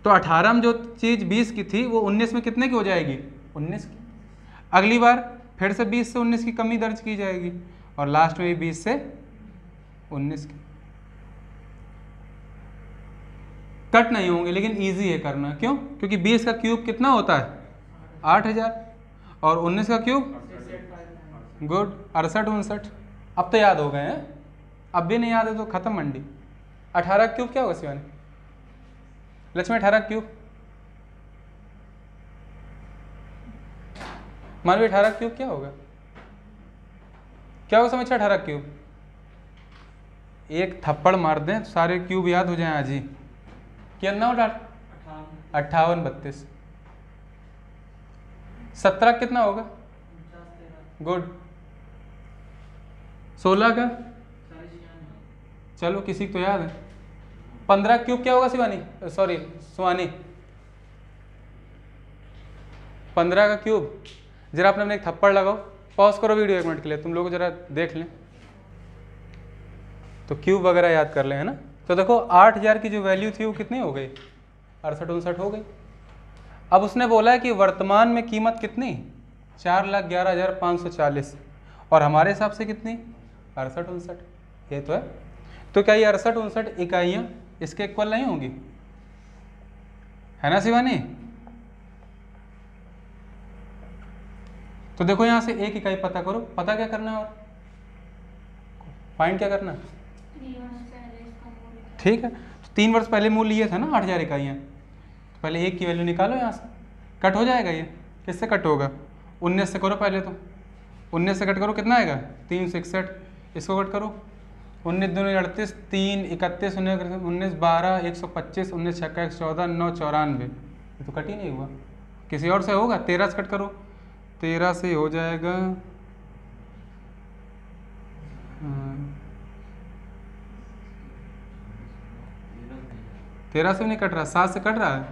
तो 18 में जो चीज़ 20 की थी वो 19 में कितने की हो जाएगी? 19 की। अगली बार फिर से 20 से 19 की कमी दर्ज की जाएगी और लास्ट में भी 20 से 19 की। कट नहीं होंगे, लेकिन इजी है करना। क्यों? क्योंकि 20 का क्यूब कितना होता है? 8000, और 19 का क्यूब? गुड, 68-69। अब तो याद हो गए हैं, अब भी नहीं याद है तो खत्म मंडी। 18 क्यूब क्या होगा शिवानी? लक्ष्मी 18 क्यूब, मानवी 18 क्यूब क्या होगा? क्या होगा समझ? 18 क्यूब, एक थप्पड़ मार दें तो सारे क्यूब याद हो जाएं आज ही। क्या ना उठा? 58 32। 17 कितना होगा? गुड। 16 का? चलो किसी को तो याद है। 15 क्यूब क्या होगा शिवानी? सॉरी सुहानी, 15 का क्यूब। जरा अपने एक थप्पड़ लगाओ, पॉज करो वीडियो 1 मिनट के लिए, तुम लोग जरा देख लें तो क्यूब वगैरह याद कर लें, है ना? तो देखो 8000 की जो वैल्यू थी वो कितनी हो गई? 68-69 हो गई। अब उसने बोला है कि वर्तमान में कीमत कितनी? 4,11,540, और हमारे हिसाब से कितनी? 68-69, ये तो है। तो क्या ये 68-69 इकाइयाँ इसके इक्वल नहीं होंगी? है ना शिवानी? तो देखो यहाँ से एक इकाई पता करो, पता क्या करना है और फाइंड क्या करना है? ठीक है, तो 3 वर्ष पहले मूल्य ये था ना 8000 इकाइयाँ, तो पहले 1 की वैल्यू निकालो यहाँ से। कट हो जाएगा ये, किससे कट होगा? 19 से करो पहले, तो 19 से कट करो कितना आएगा? 361। इसको कट करो, 19 दूनी 38, 3 31, 19 12, 125, 19 छक्का 114, 9 94। ये तो कट ही नहीं हुआ, किसी और से होगा। 13 से कट करो, 13 से हो जाएगा 13 से भी नहीं कट रहा, 7 से कट रहा है।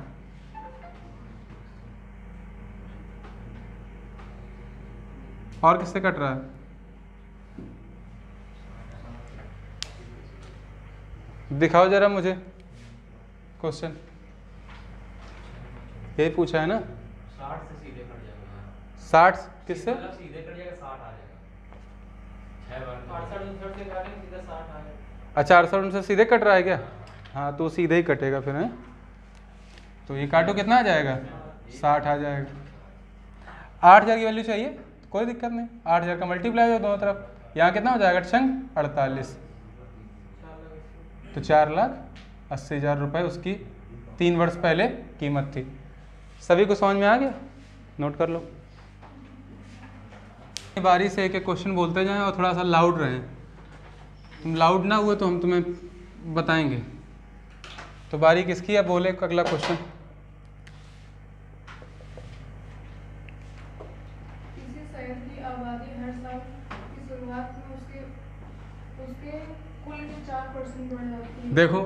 और किससे कट रहा है? दिखाओ जरा मुझे क्वेश्चन, ये पूछा है ना। 60 से सीधे कट जाएगा। 60 किससे? सीधे कट जाएगा, 60 आ जाएगा। 68-69 से काटेंगे सीधा 60 आ जाएगा। अच्छा 68 से सीधे कट रहा है क्या? हाँ तो सीधे ही कटेगा फिर, है। तो ये काटो कितना आ जाएगा? 60 आ जाएगा। 8000 की वैल्यू चाहिए, कोई दिक्कत नहीं, 8000 का मल्टीप्लाई हो दोनों तरफ, यहाँ कितना हो जाएगा? 48, तो 4,80,000 रुपये उसकी 3 वर्ष पहले कीमत थी। सभी को समझ में आ गया? नोट कर लो। बारी से एक एक क्वेश्चन बोलते जाएं और थोड़ा सा लाउड रहें। तुम लाउड ना हुए तो हम तुम्हें बताएंगे। तो बारी किसकी है, बोले अगला क्वेश्चन। किसी शहर की आबादी हर साल की शुरुआत में उसके कुल के 4% बढ़ जाती है। देखो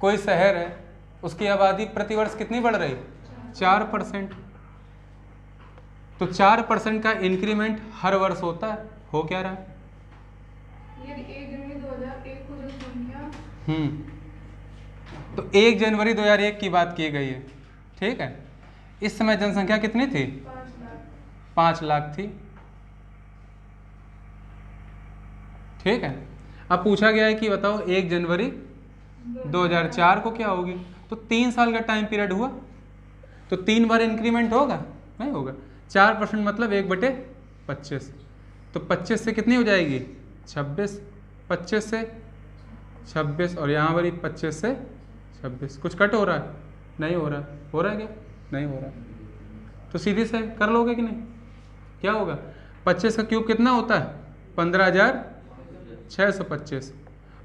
कोई शहर है, उसकी आबादी प्रतिवर्ष कितनी बढ़ रही, 4%। तो 4% का इंक्रीमेंट हर वर्ष होता है, हो क्या रहा है? यदि 1 जनवरी 2001 को जनसंख्या तो 1 जनवरी 2001 की बात की गई है, ठीक है। इस समय जनसंख्या कितनी थी, 5 लाख थी, ठीक है। अब पूछा गया है कि बताओ 1 जनवरी 2004 को क्या होगी। तो 3 साल का टाइम पीरियड हुआ, तो 3 बार इंक्रीमेंट होगा, नहीं होगा। 4% मतलब 1/25। तो 25 से कितनी हो जाएगी, 26। 25 से 26 और यहाँ पर 25 से 26। कुछ कट हो रहा है, नहीं हो रहा, हो रहा है क्या, नहीं हो रहा। तो सीधी से कर लोगे कि नहीं, क्या होगा, 25 का क्यूब कितना होता है, 15,625।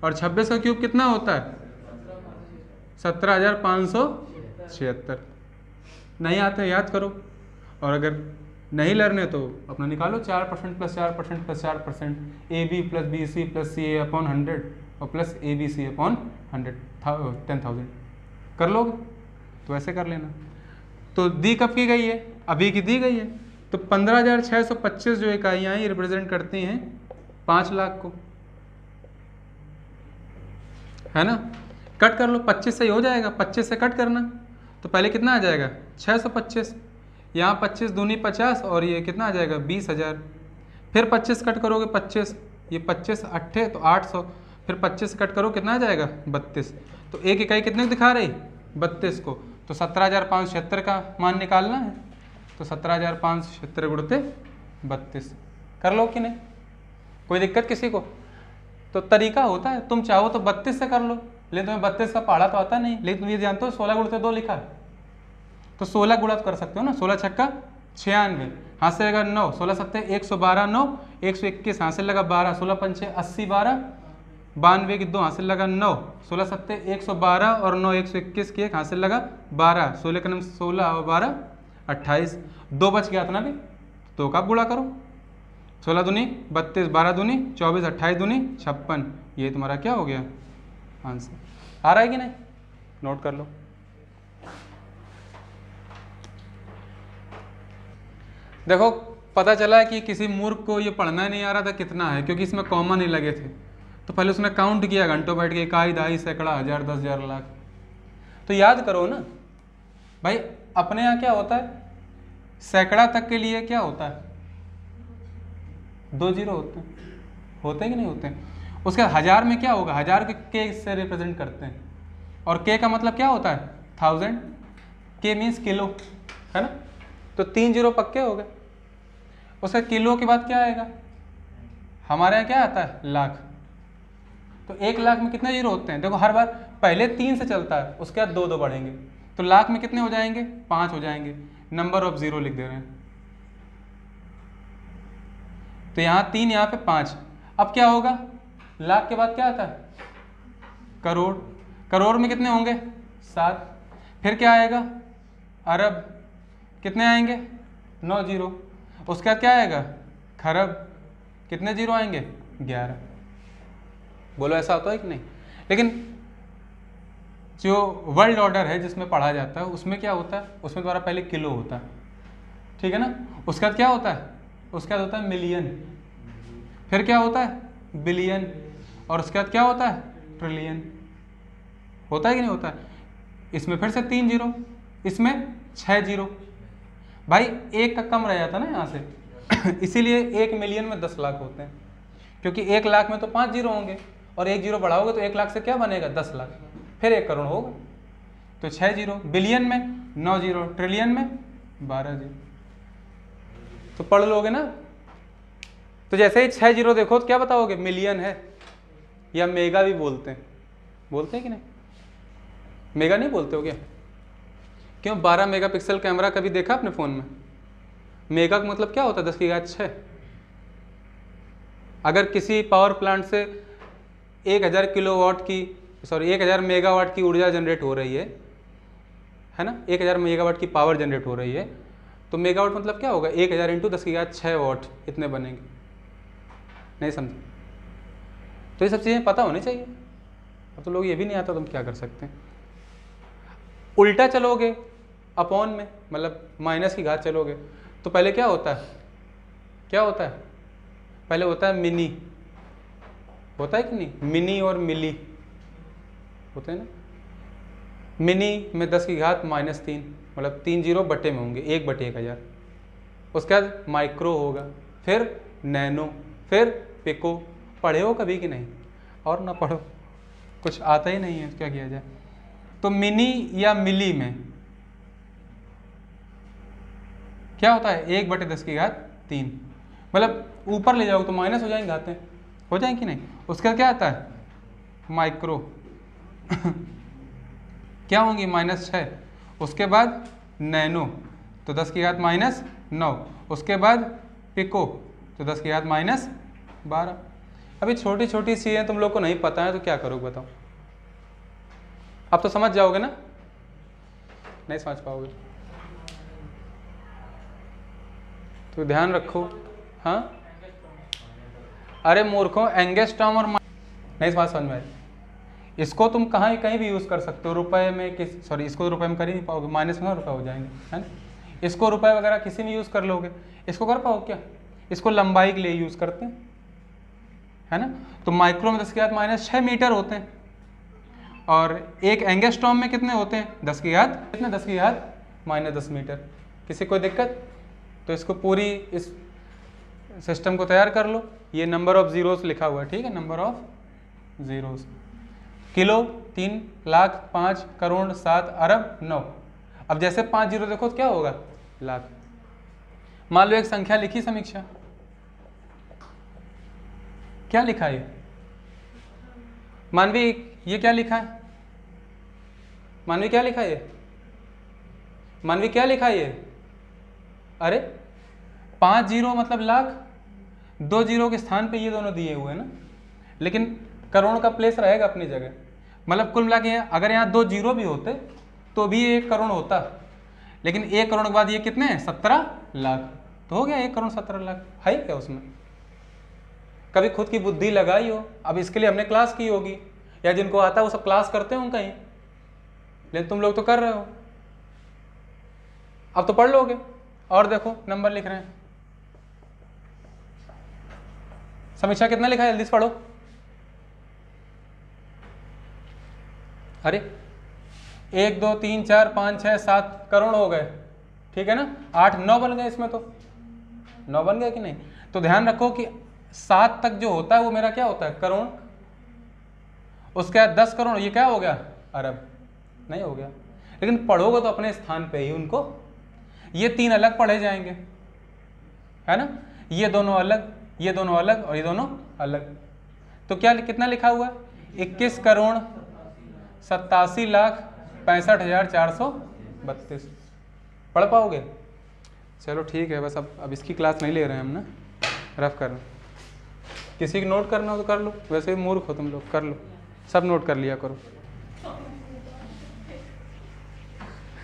और 26 का क्यूब कितना होता है, 17,576। नहीं आते याद करो, और अगर नहीं लड़ने तो अपना निकालो 4% plus 4% plus 4%, AB plus BC plus CA upon 100 और प्लस ABC अपॉन 10,000 कर लोगे, तो ऐसे कर लेना। तो दी कब की गई है, अभी की दी गई है। तो 15,625 जो इकाइयाँ हैं रिप्रेजेंट करती हैं 5 लाख को, है ना। कट कर लो, 25 से ही हो जाएगा, 25 से कट करना तो पहले कितना आ जाएगा, 625। यहाँ 25 दूनी 50 और ये कितना आ जाएगा, 20,000। फिर 25 कट करोगे 25, ये 25 अट्ठे तो 800। फिर 25 कट करो कितना आ जाएगा, 32। तो एक इकाई कितने को दिखा रही, 32 को। तो 17,576 का मान निकालना है। तो 17,576 गुणते 32 कर लो कि नहीं, कोई दिक्कत किसी को। तो तरीका होता है, तुम चाहो तो 32 से कर लो, लेकिन तुम्हें 32 का पहाड़ा तो आता नहीं। लेकिन तुम ये जानते हो 16 गुणते 2 लिखा है, तो 16 गुणा कर सकते हो ना। 16 छक्का 96, हाथ से लगा 9, 16 सत्ते 112, 9 121, हाथ से लगा 12, 16 पंचे 80, 12 92 की 2, हाथ से लगा 9, 16 सत्ते 112 और 9 121 की 1, हाथ से लगा 12, 16 का 16 और 12 28, 2 बच गया था ना भी, 2 का गुणा करो। 16 दूनी 32, 12 दूनी 24, 28 दूनी 56। ये तुम्हारा क्या हो गया आंसर। आ रहा है कि नहीं, नोट कर लो। देखो पता चला कि किसी मूर्ख को ये पढ़ना नहीं आ रहा था कितना है, क्योंकि इसमें कॉमन ही लगे थे। तो पहले उसने काउंट किया घंटों बैठ के, इकाई, दहाई, सैकड़ा, हजार, 10,000, लाख। तो याद करो ना भाई, अपने यहाँ क्या होता है, सैकड़ा तक के लिए क्या होता है, 2 जीरो होते हैं, होते हैं कि नहीं होते हैं। उसके हजार में क्या होगा, हजार के से रिप्रेजेंट करते हैं, और के का मतलब क्या होता है, 1000। के मीन्स किलो, है ना। तो 3 जीरो पक्के हो गए। उसका किलो के बाद क्या आएगा, हमारे यहाँ क्या आता है, लाख। तो 1 लाख में कितने जीरो होते हैं, देखो हर बार पहले 3 से चलता है, उसके बाद 2 बढ़ेंगे। तो लाख में कितने हो जाएंगे, 5 हो जाएंगे। नंबर ऑफ जीरो लिख दे रहे हैं। तो यहाँ 3, यहाँ पे 5। अब क्या होगा, लाख के बाद क्या आता है, करोड़। करोड़ में कितने होंगे, 7। फिर क्या आएगा, अरब। कितने आएंगे, 9 जीरो। उसके बाद क्या आएगा, खरब। कितने जीरो आएंगे, 11। बोलो ऐसा होता है कि नहीं। लेकिन जो वर्ल्ड ऑर्डर है जिसमें पढ़ा जाता है, उसमें क्या होता है, उसमें द्वारा पहले किलो होता है, ठीक है ना। उसके बाद क्या होता है, उसके बाद होता है मिलियन। फिर क्या होता है, बिलियन। और उसके बाद क्या होता है, ट्रिलियन। होता है कि नहीं होता है। इसमें फिर से 3 जीरो, इसमें 6 जीरो। भाई 1 का कम रह जाता ना यहाँ से इसीलिए 1 मिलियन में 10 लाख होते हैं, क्योंकि 1 लाख में तो 5 जीरो होंगे, और 1 जीरो बढ़ाओगे तो 1 लाख से क्या बनेगा, 10 लाख। फिर 1 करोड़ होगा, तो 6 जीरो। बिलियन में 9 जीरो, ट्रिलियन में 12 जीरो। तो पढ़ लोगे ना। तो जैसे ही 6 जीरो देखो तो क्या बताओगे, मिलियन है, या मेगा भी बोलते हैं। बोलते हैं कि नहीं, मेगा नहीं बोलते हो क्या, क्यों। 12 मेगापिक्सल कैमरा कभी देखा अपने फ़ोन में। मेगा का मतलब क्या होता है, 10 की घात 6। अगर किसी पावर प्लांट से 1000 किलोवाट की, सॉरी 1000 मेगावाट की ऊर्जा जनरेट हो रही है ना, 1000 मेगावाट की पावर जनरेट हो रही है, तो मेगावाट मतलब क्या होगा, 1000 इंटू 10⁶ वाट इतने बनेंगे। नहीं समझे? तो ये सब चीज़ें पता होनी चाहिए। अब तो लोग ये भी नहीं आता, तुम क्या कर सकते हैं। उल्टा चलोगे अपॉन में, मतलब माइनस की घात चलोगे, तो पहले क्या होता है, क्या होता है, पहले होता है मिनी, होता है कि नहीं, मिनी और मिली होते हैं ना। मिनी में 10⁻³ मतलब 3 जीरो बटे में होंगे, 1/1000। उसके बाद माइक्रो होगा, फिर नैनो, फिर पिको। पढ़े हो कभी कि नहीं? और ना पढ़ो, कुछ आता ही नहीं है, क्या किया जाए। तो मिनी या मिली में क्या होता है, 1/10⁻³ मतलब ऊपर ले जाओ तो माइनस हो जाएंगे, घातें हो जाएंगी कि नहीं। उसका क्या आता है, माइक्रो क्या होंगी, -6। उसके बाद नैनो तो 10⁻⁻⁹। उसके बाद पिको तो 10⁻⁻12। अभी छोटी छोटी चीज़ें तुम लोग को नहीं पता है तो क्या करोगे बताओ। अब तो समझ जाओगे ना, नहीं समझ पाओगे तो ध्यान रखो। हाँ, अरे मूर्खों, एंगस्ट्रॉम और नहीं समझ में आए। इसको तुम कहीं भी यूज़ कर सकते हो, रुपए में किस, सॉरी इसको रुपए में कर ही नहीं पाओगे, माइनस में रुपए हो जाएंगे, है ना। इसको रुपए वगैरह किसी में यूज़ कर लोगे, इसको कर पाओगे क्या, इसको लंबाई के लिए यूज़ करते हैं, है ना। तो माइक्रो में 10⁻⁻6 मीटर होते हैं, और एक एंगस्ट्रॉम में कितने होते हैं, 10⁻10 मीटर। किसी कोई दिक्कत? तो इसको पूरी इस सिस्टम को तैयार कर लो। ये नंबर ऑफ जीरोस लिखा हुआ है, ठीक है, number of zeros. Kilo 3 lakh 5 crore 7 अरब 9। अब जैसे 5 जीरो देखो तो क्या होगा, लाख। मान लो एक संख्या लिखी समीक्षा, क्या लिखा है मानवी, ये क्या लिखा है मानवी, क्या लिखा है ये मानवी, क्या लिखा है ये, अरे 5 जीरो मतलब लाख, 2 जीरो के स्थान पे ये दोनों दिए हुए हैं ना, लेकिन करोड़ का प्लेस रहेगा अपनी जगह। मतलब कुल मिला के अगर यहाँ 2 जीरो भी होते तो भी 1 करोड़ होता, लेकिन 1 करोड़ के बाद ये कितने हैं, 17 लाख, तो हो गया 1 करोड़ 17 लाख। है क्या उसमें? कभी खुद की बुद्धि लगाई हो? अब इसके लिए हमने क्लास की होगी, या जिनको आता है वो सब क्लास करते हो कहीं, लेकिन तुम लोग तो कर रहे हो। अब तो पढ़ लोगे, और देखो नंबर लिख रहे हैं। समीक्षा कितना लिखा है, जल्दी से पढ़ो। अरे 1 2 3 4 5 6 7 करोड़ हो गए, ठीक है ना, 8 9 बन गए, इसमें तो 9 बन गए कि नहीं। तो ध्यान रखो कि 7 तक जो होता है वो मेरा क्या होता है, करोड़। उसके बाद 10 करोड़, ये क्या हो गया, अरब नहीं हो गया। लेकिन पढ़ोगे तो अपने स्थान पे ही उनको, ये 3 अलग पढ़े जाएंगे, है ना, ये दोनों अलग, ये दोनों अलग, और ये दोनों अलग। तो क्या कितना लिखा हुआ है, 21 करोड़ 87,65,432। पढ़ पाओगे? चलो ठीक है, बस अब इसकी क्लास नहीं ले रहे हैं हम ना, रफ कर। किसी की नोट करना हो तो कर लो, वैसे भी मूर्ख हो तुम लोग, कर लो, सब नोट कर लिया करो।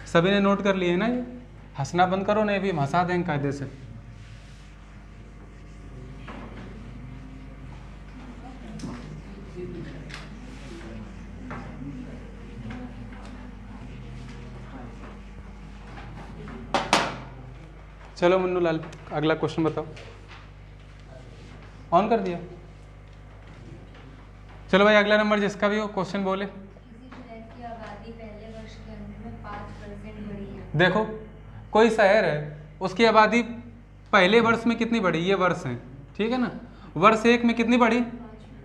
सभी ने नोट कर लिए ना, ये हंसना बंद करो, नहीं भी हम हंसा देंगे कायदे से। चलो मुन्नू लाल, अगला क्वेश्चन बताओ। ऑन कर दिया? चलो भाई अगला नंबर जिसका भी हो क्वेश्चन बोले। किसी शहर की आबादी पहले वर्ष के अंत में 5% बढ़ी है। देखो कोई शहर है, उसकी आबादी पहले वर्ष में कितनी बढ़ी, ये वर्ष है, ठीक है ना, वर्ष 1 में कितनी बढ़ी,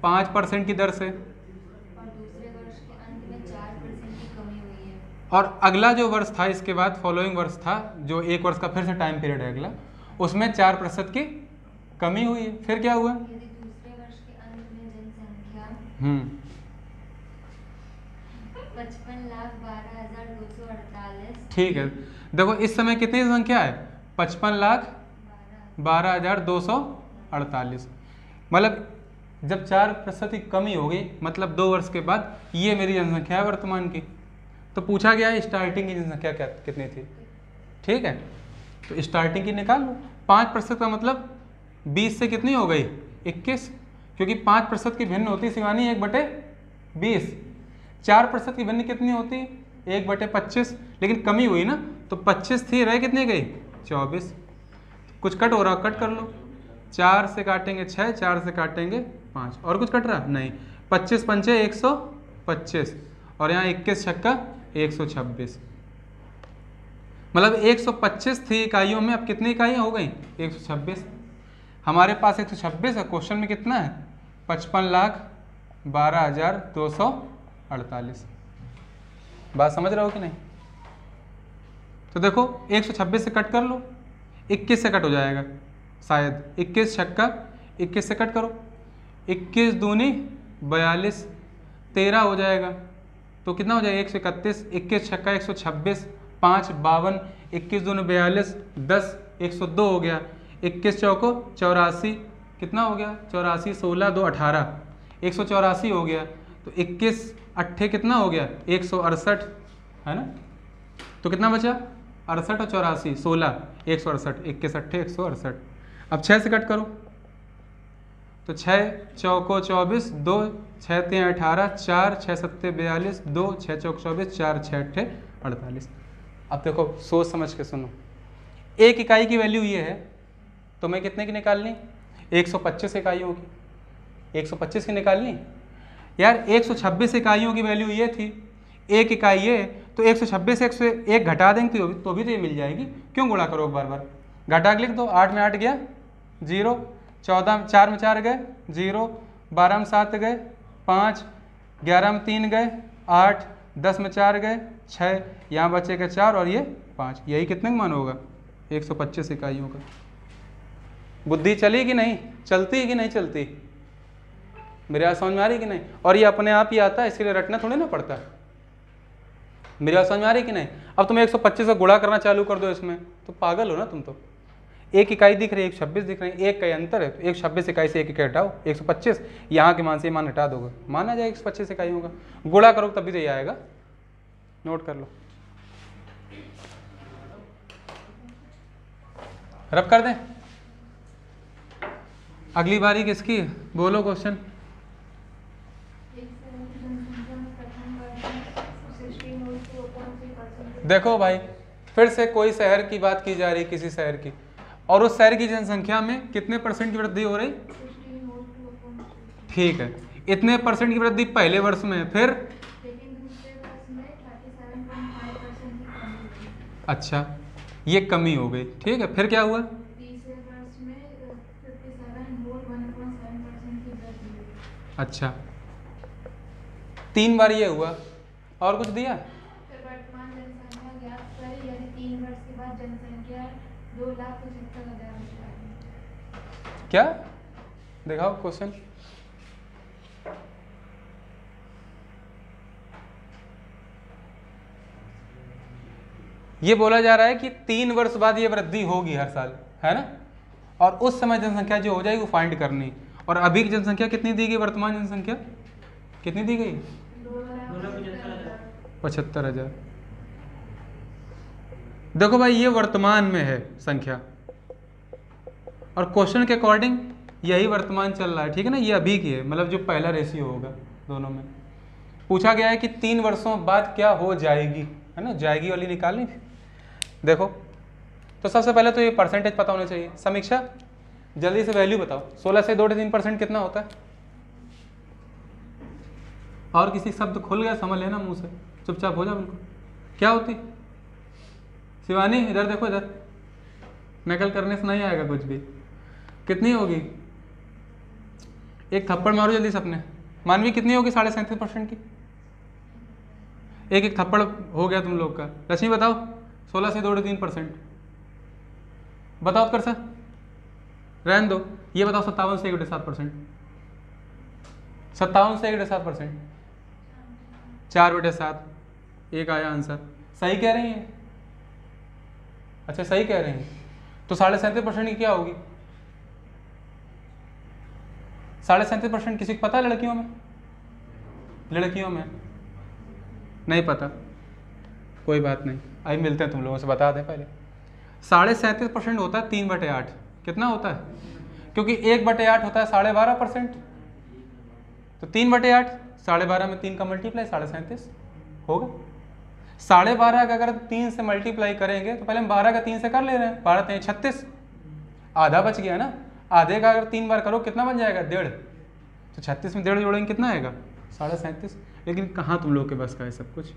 5% की दर से, और दूसरे वर्ष के अंत में 4% की कमी हुई है। और अगला जो वर्ष था इसके बाद फॉलोइंग वर्ष था, जो 1 वर्ष का फिर से टाइम पीरियड है अगला, उसमें 4% की कमी हुई है। फिर क्या हुआ, यदि दूसरे वर्ष के अंत में जनसंख्या 55,12,248, ठीक है। देखो इस समय कितनी संख्या है, 55,12,248। मतलब जब 4% की कमी हो गई मतलब 2 वर्ष के बाद, ये मेरी जनसंख्या है वर्तमान की। तो पूछा गया है स्टार्टिंग की जनसंख्या क्या कितनी थी, ठीक है। तो स्टार्टिंग की निकाल लो। 5% का मतलब 20 से कितनी हो गई 21, क्योंकि 5% की भिन्न होती शिवानी 1/20। 4% की भिन्न कितनी होती 1/25, लेकिन कमी हुई ना, तो 25 थी, रह कितनी गई 24। कुछ कट हो रहा कट कर लो। 4 से काटेंगे 6, 4 से काटेंगे 5, और कुछ कट रहा नहीं। 25 पंचे 125, और यहाँ 21 छक्का 126, मतलब 125 थी इकाइयों में, अब कितनी इकाइयाँ हो गई 126। हमारे पास 126 है, क्वेश्चन में कितना है 55,12,248। बात समझ रहे हो कि नहीं। तो देखो 126 से कट कर लो, 21 से कट हो जाएगा शायद, 21 छक्का 21 से कट करो, 21 दूनी 42, 13 हो जाएगा, तो कितना हो जाएगा 131, 21 छक्का 126, 5 52, 21 दूनी 42, 10 102 हो गया, 21 चौको 84, कितना हो गया 84, 16 2 18, 184 हो गया। तो 21 अट्ठे कितना हो गया 168, है ना। तो कितना बचा 68 और 84, 16 168, 21 अट्ठे 168। अब 6 से कट करो, तो 6 चौको 24, 2 6 3 18, 4 6 7 42, 2 6 चौक 24, 4 6 अट्ठे 48। अब देखो सोच समझ के सुनो, एक इकाई की वैल्यू ये है, तो मैं कितने की निकालनी 125 इकाइयों की, 125 की निकालनी यार। 126 इकाइयों की वैल्यू ये थी, एक इकाई ये, तो 126 से 101 घटा देंगे तो भी तो ये मिल जाएगी। क्यों गुणा करो बार बार, घटा के लिख दो। 8 में 8 गया 0, 14 4 में 4 गए 0, 12 में 7 गए 5, 11 में 3 गए 8, 10 में 4 गए 6, यहाँ बचेगा 4 और ये 5, यही कितने का मान होगा 125 इकाइयों का। बुद्धि चली कि नहीं चलती कि नहीं चलती, मेरे बात समझ में आ रही कि नहीं। और ये अपने आप ही आता है, इसके लिए रटना थोड़ी ना पड़ता है। मेरी बात समझ में आ रही कि नहीं। अब तुम 125 का गुणा करना चालू कर दो इसमें, तो पागल हो ना तुम। तो एक इकाई दिख रही है 126 दिख रही है, एक का अंतर है, तो 126 इकाई से एक इकाई हटाओ 125, यहाँ के मान से मान हटा दोगे, माना जाए 125 इकाइयों का। गुणा करो तभी तो ये आएगा, नोट कर लो। रब कर दें। अगली बारी किसकी है, बोलो क्वेश्चन। देखो भाई फिर से कोई शहर की बात की जा रही, किसी शहर की, और उस शहर की जनसंख्या में कितने परसेंट की वृद्धि हो रही, ठीक है, इतने परसेंट की वृद्धि पहले वर्ष में, फिर अच्छा ये कमी हो गई, ठीक है, फिर क्या हुआ, तीसरे वर्ष में 57.1% की वृद्धि हुई। अच्छा 3 बार ये हुआ, और कुछ दिया, फिर वर्तमान जनसंख्या ज्ञात करें, यदि 3 वर्ष के बाद जनसंख्या 2,75,000 हो जाएगी। क्या दिखाओ क्वेश्चन। ये बोला जा रहा है कि 3 वर्ष बाद ये वृद्धि होगी हर साल, है ना, और उस समय जनसंख्या जो हो जाएगी वो फाइंड करनी। और अभी की जनसंख्या कितनी दी गई, वर्तमान जनसंख्या कितनी दी गई 75,000। देखो भाई ये वर्तमान में है संख्या, और क्वेश्चन के अकॉर्डिंग यही वर्तमान चल रहा है, ठीक है ना, ये अभी की है, मतलब जो पहला रेशियो होगा दोनों में। पूछा गया है कि 3 वर्षों बाद क्या हो जाएगी, है ना, जाएगी वाली निकालनी। देखो तो सबसे पहले तो ये परसेंटेज पता होना चाहिए। समीक्षा जल्दी से वैल्यू बताओ, 16 से 2.3% कितना होता है। और किसी शब्द खुल गया समझ लेना मुंह से, चुपचाप हो जाओ बिल्कुल। क्या होती शिवानी, इधर देखो, इधर नकल करने से नहीं आएगा कुछ भी। कितनी होगी, एक थप्पड़ मारो जल्दी से अपने। मानवी कितनी होगी 37.5% की, एक एक थप्पड़ हो गया तुम लोग का। लक्ष्मी बताओ 16 से 2.3%, बताओ उत्कर्ष सर, रहने दो। ये बताओ 57 से 1.7%, 57 से 1.7%, 4/7, एक आया आंसर। सही कह रही हैं, अच्छा सही कह रही हैं। तो 37.5% की क्या होगी, 37% किसी को पता है लड़कियों में? लड़कियों में नहीं पता, कोई बात नहीं, अभी मिलते हैं तुम लोगों से, बता दें पहले। 37.5% होता है 3/8। कितना होता है? क्योंकि 1/8 होता है 12.5%, तो 3/8, 12.5 में 3 का मल्टीप्लाई 37.5 होगा। 12.5 का अगर 3 से मल्टीप्लाई करेंगे तो पहले हम 12 का 3 से कर ले रहे हैं, 12 3 36, आधा बच गया ना। आधे का अगर 3 बार करो कितना बन जाएगा? 1.5। तो 36 में 1.5 जोड़ेंगे कितना आएगा? 37.5। लेकिन कहाँ तुम लोग के बस का है सब कुछ।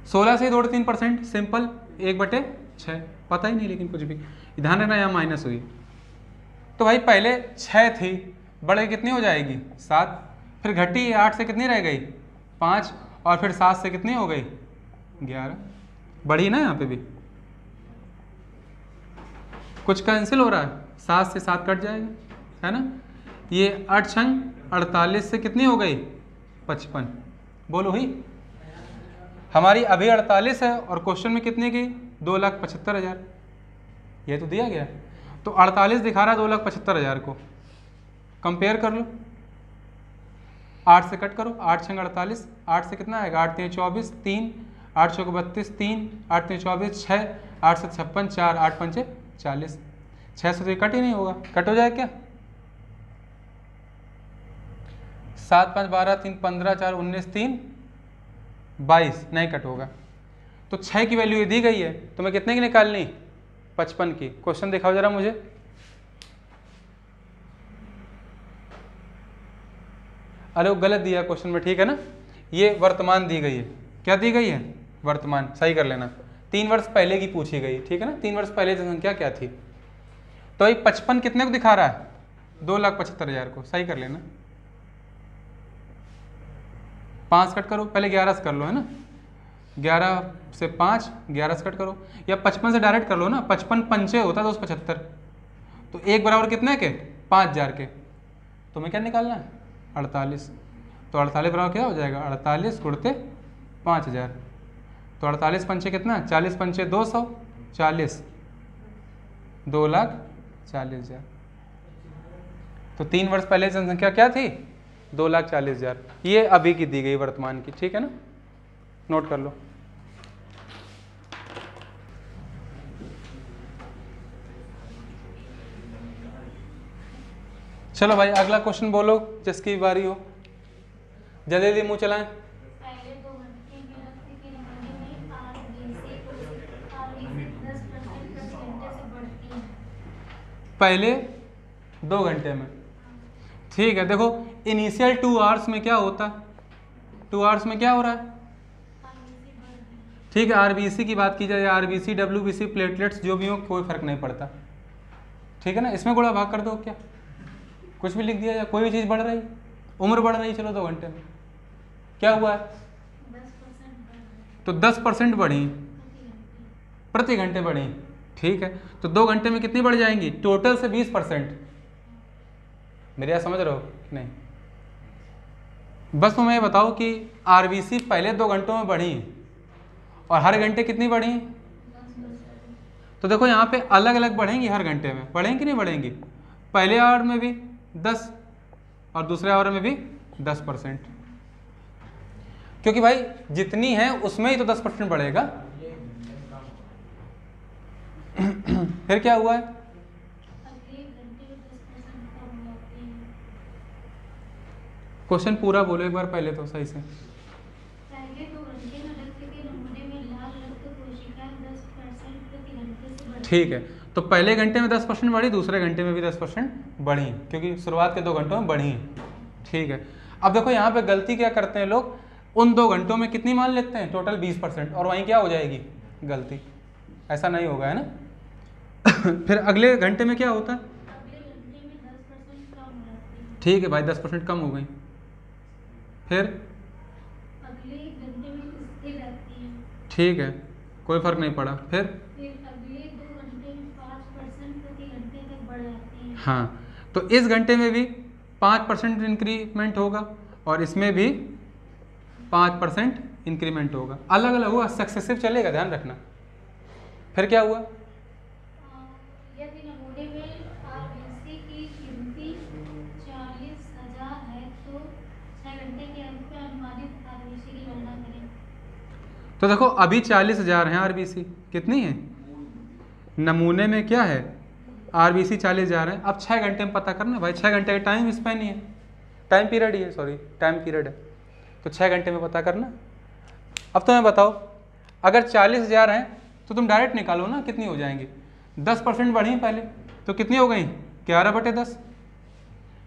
16 से 2.3%, सिंपल 1/6, पता ही नहीं लेकिन कुछ भी। ध्यान रखना यहाँ माइनस हुई, तो भाई पहले 6 थी, बढ़ के कितनी हो जाएगी? 7, फिर घटी 8 से कितनी रह गई? 5, और फिर 7 से कितनी हो गई? 11। बढ़ी ना यहाँ पे भी, कुछ कैंसिल हो रहा है, 7 से 7 कट जाएगा, है ना। ये 8 छंग 48 से कितनी हो गई? 55। बोलो ही, हमारी अभी 48 है और क्वेश्चन में कितने की? 2,75,000, ये तो दिया गया। तो 48 दिखा रहा है 2,75,000 को, कंपेयर कर लो, 8 से कट करो, 8 छंग 48, 8 से कितना आएगा? 8 3 24, 3, 8 6 32, 3, 8 3 24, 6, 8 7 56, 4, 8 5 40, 6 से तो कट ही नहीं होगा, कट हो जाएगा क्या? 7 5 12, 3 15, 4 19, 3 22, नहीं कट होगा। तो 6 की वैल्यू दी गई है, तो मैं कितने की निकालनी? 55 की। क्वेश्चन दिखाओ जरा मुझे। अरे वो गलत दिया क्वेश्चन में, ठीक है ना। ये वर्तमान दी गई है, क्या दी गई है? वर्तमान, सही कर लेना। 3 वर्ष पहले की पूछी गई, ठीक है ना। 3 वर्ष पहले जनसंख्या क्या थी? तो ये 55 कितने को दिखा रहा है? 2,75,000 को, सही कर लेना। 5 कट करो, पहले 11 से कर लो, है ना। 11 से 5, 11 से कट करो, या 55 से डायरेक्ट कर लो ना। 55 पंचे होता है 275, तो 1 बराबर कितने के? 5,000 के। तो मैं क्या निकालना है? 48। तो 48 बराबर क्या हो जाएगा? 48 गुणते 5,000। तो 48 पंचे कितना? 40 पंचे 200, 40, 2,40,000। तो 3 वर्ष पहले जनसंख्या क्या थी? 2,40,000। ये अभी की दी गई वर्तमान की, ठीक है ना, नोट कर लो। चलो भाई अगला क्वेश्चन बोलो, जिसकी बारी हो, जल्दी जल्दी मुंह चलाएं। पहले 2 घंटे की रक्त की नमूने में आरबीसी 10% प्रति घंटे से बढ़ती है। पहले 2 घंटे में, ठीक है। देखो इनिशियल 2 आवर्स में क्या होता है? 2 आवर्स में क्या हो रहा है? ठीक है, आरबीसी की बात की जाए, आरबीसी, डब्ल्यूबीसी, प्लेटलेट्स जो भी हो, कोई फर्क नहीं पड़ता, ठीक है ना। इसमें गुणा भाग कर दो, क्या कुछ भी लिख दिया, या कोई भी चीज़ बढ़ रही, उम्र बढ़ रही, चलो 2 घंटे में क्या हुआ है? 10% तो 10% बढ़ी, प्रति घंटे बढ़ी, ठीक है। तो 2 घंटे में कितनी बढ़ जाएंगी? टोटल से 20%। मेरे यहाँ समझ रहे हो नहीं? बस तुम्हें ये बताओ कि आरबीसी पहले 2 घंटों में बढ़ी और हर घंटे कितनी बढ़ी? तो देखो यहाँ पे अलग अलग बढ़ेंगी, हर घंटे में बढ़ेंगी नहीं बढ़ेंगी? पहले आवर में भी 10 और दूसरे आवर में भी 10%, क्योंकि भाई जितनी है उसमें ही तो 10% बढ़ेगा। फिर क्या हुआ है? अगले घंटे में 10% कम हो जाती है। क्वेश्चन पूरा बोलो एक बार पहले तो सही से। पहले 2 घंटे में रक्त के नमूने में लाल रक्त कोशिकाएं 10% प्रति घंटे से बढ़ती ठीक है, तो पहले घंटे में 10% बढ़ी, दूसरे घंटे में भी 10% बढ़ी, क्योंकि शुरुआत के 2 घंटों में बढ़ी, ठीक है। अब देखो यहाँ पे गलती क्या करते हैं लोग, उन 2 घंटों में कितनी मान लेते हैं? टोटल 20%, और वहीं क्या हो जाएगी? गलती। ऐसा नहीं होगा, है ना। फिर अगले घंटे में क्या होता है? अगले घंटे में 10% कम हो जाती है। ठीक है भाई, 10% कम हो गई। फिर अगले घंटे में स्थिर रहती है। ठीक है, कोई फर्क नहीं पड़ा। फिर अगले 2 घंटे में 5% प्रति घंटे तक बढ़ जाती है। हाँ, तो इस घंटे में भी 5% इंक्रीमेंट होगा और इसमें भी 5% इंक्रीमेंट होगा, अलग अलग होगा, सक्सेसिव चलेगा, ध्यान रखना। फिर क्या हुआ? यदि नमूने में आरबीसी की गिनती घंटे के अंत में अनुमानित आरबीसी की गणना करें। तो देखो अभी 40,000 हैं आरबीसी, कितनी है नमूने में, क्या है आरबीसी 40,000 है। अब 6 घंटे में पता करना भाई, 6 घंटे का टाइम स्पेन ही है, टाइम पीरियड ही है, सॉरी टाइम पीरियड है, तो 6 घंटे में पता करना। अब तुम्हें बताओ अगर 40,000 हैं तो तुम डायरेक्ट निकालो ना कितनी हो जाएंगी, 10% बढ़ी पहले तो कितनी हो गई 11/10,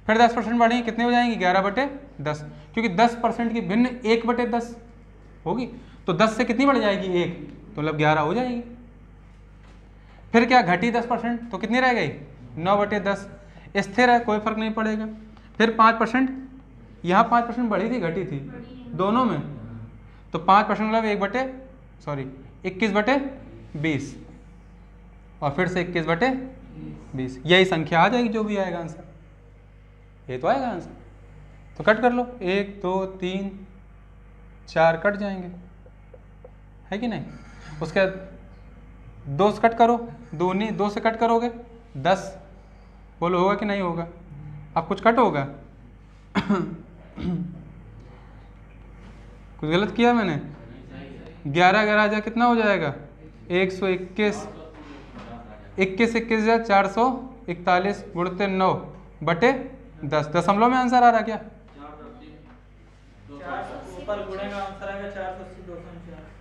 फिर 10% बढ़ी कितनी हो जाएंगी 11/10, क्योंकि 10% की भिन्न 1/10 होगी, तो 10 से कितनी बढ़ जाएगी 1, तो मतलब 11 हो जाएगी। फिर क्या घटी 10%, तो कितनी रह गई 9/10, स्थिर है कोई फर्क नहीं पड़ेगा। फिर 5%, यहाँ 5% बढ़ी थी घटी थी दोनों में, तो 5% मतलब 21/20, और फिर से 21/20, यही संख्या आ जाएगी जो भी आएगा आंसर, ये तो आएगा आंसर। तो कट कर लो, 1 2 3 4 कट जाएंगे, है कि नहीं। उसके बाद 2 से कट करो, 2 से कट करोगे 10, बोलो होगा कि नहीं होगा, अब कुछ कट होगा कुछ गलत किया मैंने, 11 11 जा कितना हो जाएगा 121, 21 441 गुणते 9/10, दशमलव में आंसर आ रहा क्या,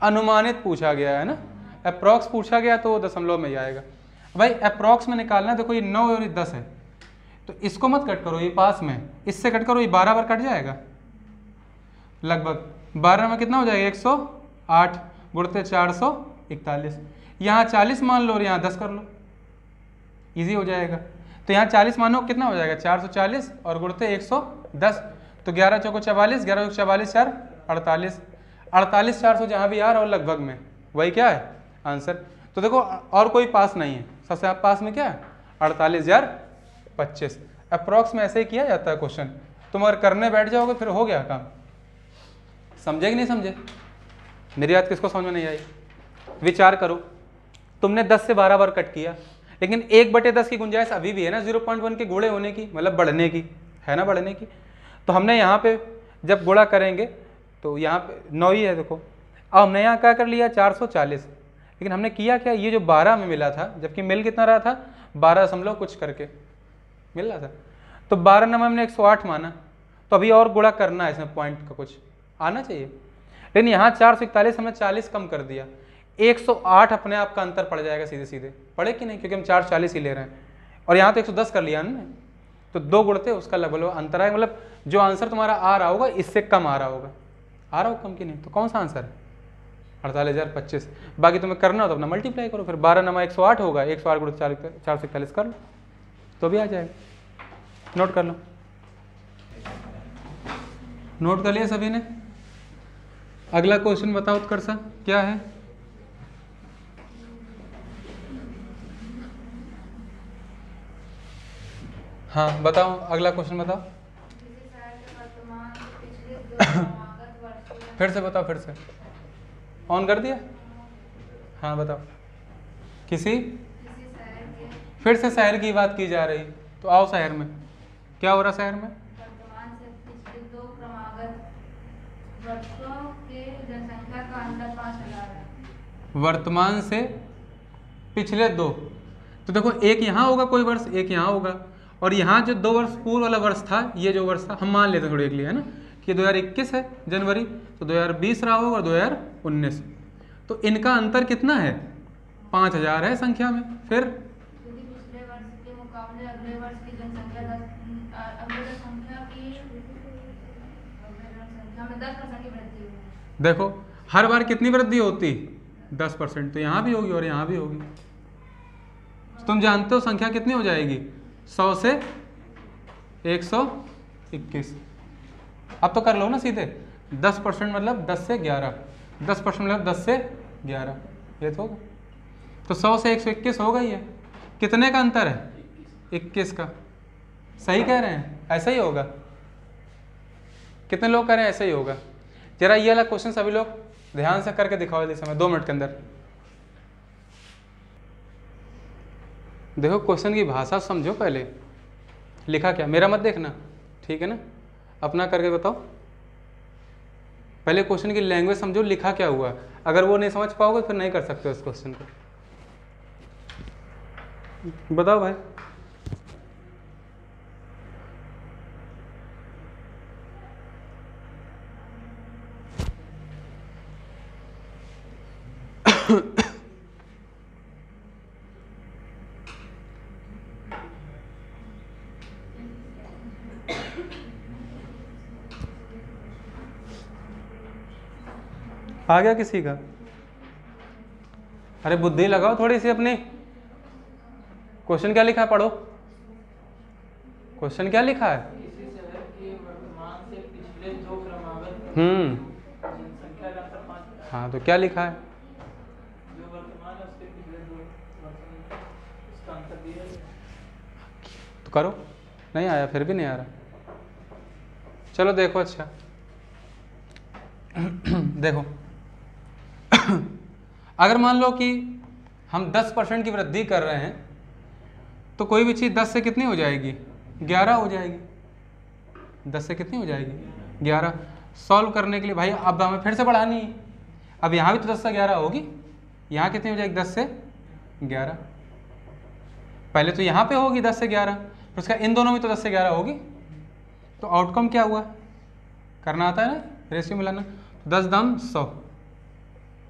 अनुमानित पूछा गया है ना, अप्रॉक्स पूछा गया तो दशमलव में ही आएगा। भाई अप्रॉक्स में निकालना, देखो ये 9 और ये 10 है, तो इसको मत कट करो, ये पास में, इससे कट करो, ये 12 बार कट जाएगा लगभग, 12 में कितना हो जाएगा 108 गुणते 441, यहाँ 40 मान लो और यहाँ 10 कर लो, इजी हो जाएगा। तो यहाँ 40 मानो कितना हो जाएगा 440 और गुणते 110, तो 11 चौको 44, 11 चौको 44 4 48, 48 400 जहाँ भी आ रहा हो लगभग में वही क्या है आंसर। तो देखो और कोई पास नहीं है, सबसे पास में क्या है 48,025, अप्रॉक्स में ऐसे ही किया जाता है क्वेश्चन। तुम अगर करने बैठ जाओगे फिर हो गया काम, समझे कि नहीं समझे, मेरी बात किसको समझ में नहीं आई। विचार करो, तुमने 10 से 12 बार कट किया, लेकिन 1/10 की गुंजाइश अभी भी है ना 0.1 के गुणे होने की, मतलब बढ़ने की है ना, बढ़ने की। तो हमने यहाँ पे जब गुणा करेंगे तो यहाँ पे 9 ही है, देखो अब हमने यहाँ क्या कर लिया 440, लेकिन हमने किया क्या, ये जो 12 में मिला था, जबकि मिल कितना रहा था 12 दशमलव कुछ करके मिल रहा था, तो 12 नंबर हमने 108 माना, तो अभी और गुणा करना है इसमें, पॉइंट का कुछ आना चाहिए। लेकिन यहाँ 441 हमने 40 कम कर दिया, 108 अपने आप का अंतर पड़ जाएगा सीधे सीधे, पड़े कि नहीं, क्योंकि हम 440 ही ले रहे हैं, और यहाँ तो 110 कर लिया ना, तो 2 गुणते उसका लगभग अंतर आएगा, मतलब जो आंसर तुम्हारा आ रहा होगा इससे कम आ रहा होगा, आ रहा होगा कम कि नहीं, तो कौन सा आंसर है 48,025। बाकी तुम्हें करना हो तो अपना मल्टीप्लाई करो, फिर 12 नमा 108 होगा, 108 गुणित 441 कर लो तो भी आ जाएगा। नोट कर लो, नोट कर लिया सभी ने। अगला क्वेश्चन बताओ उत्कर्षा क्या है। हाँ बताओ, अगला क्वेश्चन बताओ। फिर से बताओ, फिर से ऑन कर दिया, हाँ बताओ। किसी फिर से शहर की बात की जा रही, तो आओ शहर में क्या हो रहा, शहर में वर्तमान से पिछले 2 क्रमागत वर्षों के जनसंख्या का अंतर 5,000 है। वर्तमान से पिछले 2, तो देखो एक यहाँ होगा कोई वर्ष, एक यहाँ होगा, और यहाँ जो 2 वर्ष पूर्व वाला वर्ष था, ये जो वर्ष था हम मान लेते थोड़े के लिए है ना कि 2021 है जनवरी, तो 2020 रहा होगा और 2019, तो इनका अंतर कितना है 5,000 है संख्या में। फिर यदि पिछले वर्ष के मुकाबले अगले वर्ष की जनसंख्या अगले जनसंख्या में 10% की वृद्धि हुई। देखो हर बार कितनी वृद्धि होती 10%, तो यहाँ भी होगी और यहाँ भी होगी। तुम जानते हो संख्या कितनी हो जाएगी 100 से 121। अब तो कर लो ना सीधे, 10% मतलब 10 से 11, 10% मतलब 10 से 11, ये तो होगा। तो 100 से 121 हो गई है, कितने का अंतर है 21 का, सही कह रहे हैं, ऐसा ही होगा। कितने लोग कह रहे हैं ऐसा ही होगा। जरा ये वाला क्वेश्चन सभी लोग ध्यान से करके दिखाओ जल्दी समय, 2 मिनट के अंदर। देखो क्वेश्चन की भाषा समझो पहले, लिखा क्या, मेरा मत देखना, ठीक है ना, अपना करके बताओ। पहले क्वेश्चन की लैंग्वेज समझो, लिखा क्या हुआ। अगर वो नहीं समझ पाओगे फिर नहीं कर सकते हो इस क्वेश्चन को। बताओ भाई। आ गया किसी का? अरे बुद्धि लगाओ थोड़ी सी अपनी। क्वेश्चन क्या लिखा है, पढ़ो। क्वेश्चन क्या लिखा है? किसी शहर के वर्तमान से पिछले दो क्रमागत जनसंख्या का अंतर 5। हाँ, तो क्या लिखा है? जो वर्तमान है उसके पिछले दो वर्तमान उसका अंतर दिया है। तो करो। नहीं आया, फिर भी नहीं आ रहा। चलो देखो। अच्छा देखो, अगर मान लो कि हम 10% की वृद्धि कर रहे हैं तो कोई भी चीज़ 10 से कितनी हो जाएगी? 11 हो जाएगी। 10 से कितनी हो जाएगी? 11। सॉल्व करने के लिए भाई अब हमें फिर से बढ़ानी है। अब यहाँ भी तो 10 से 11 होगी। यहाँ कितनी हो जाएगी? 10 से 11। पहले तो यहाँ पे होगी 10 से 11, फिर उसका इन दोनों में तो 10 से 11 होगी। तो आउटकम क्या हुआ? करना आता है ना, रेशियो मिलाना। 10 दाम 100,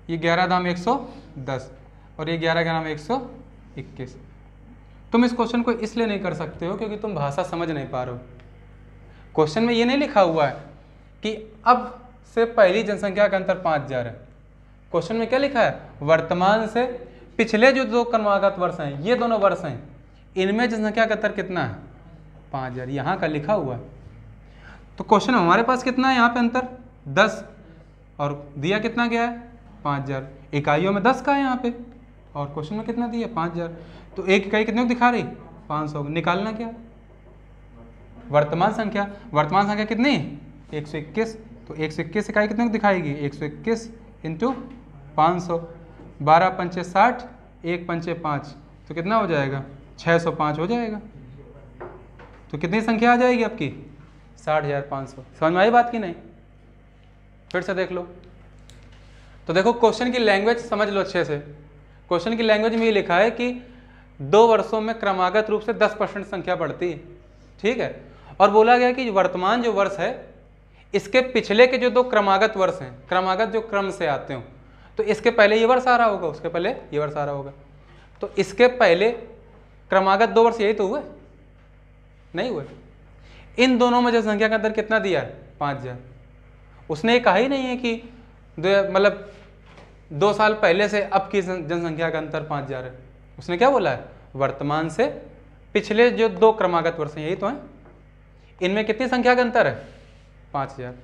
ये 11 दाम 110 और ये 11 का नाम 121। तुम इस क्वेश्चन को इसलिए नहीं कर सकते हो क्योंकि तुम भाषा समझ नहीं पा रहे हो। क्वेश्चन में ये नहीं लिखा हुआ है कि अब से पहली जनसंख्या का अंतर 5000 है। क्वेश्चन में क्या लिखा है? वर्तमान से पिछले जो दो क्रमागत वर्ष हैं, ये दोनों वर्ष हैं, इनमें जनसंख्या का अंतर कितना है? 5000। यहाँ का लिखा हुआ है। तो क्वेश्चन हमारे पास कितना है? यहाँ पे अंतर 10 और दिया कितना गया है? 5000। इकाइयों में 10 का है यहाँ पे और क्वेश्चन में कितना दिया? 5000। तो एक इकाई कितने को दिखा रही? 500। निकालना क्या? वर्तमान संख्या। वर्तमान संख्या कितनी? 121। तो 121 इकाई कितने को दिखाएगी? 121 इंटू 500। 12 पंचे 60, 1 पंचे 5, तो कितना हो जाएगा? 605 हो जाएगा। तो कितनी संख्या आ जाएगी आपकी? 60,500। समझ में आई बात की नहीं? फिर से देख लो। तो देखो क्वेश्चन की लैंग्वेज समझ लो अच्छे से। क्वेश्चन की लैंग्वेज में ये लिखा है कि 2 वर्षों में क्रमागत रूप से 10% संख्या बढ़ती है, ठीक है। और बोला गया कि वर्तमान जो वर्ष है इसके पिछले के जो 2 क्रमागत वर्ष हैं, क्रमागत जो क्रम से आते हो, तो इसके पहले ये वर्ष आ रहा होगा, उसके पहले ये वर्ष आ रहा होगा। तो इसके पहले क्रमागत 2 वर्ष यही तो हुए, नहीं हुए? इन दोनों में जो संख्या का अंतर कितना दिया है? 5000। उसने ये कहा ही नहीं है कि मतलब 2 साल पहले से अब की जनसंख्या का अंतर 5000 है। उसने क्या बोला है? वर्तमान से पिछले जो 2 क्रमागत वर्ष हैं, यही तो हैं, इनमें कितनी संख्या का अंतर है? 5000।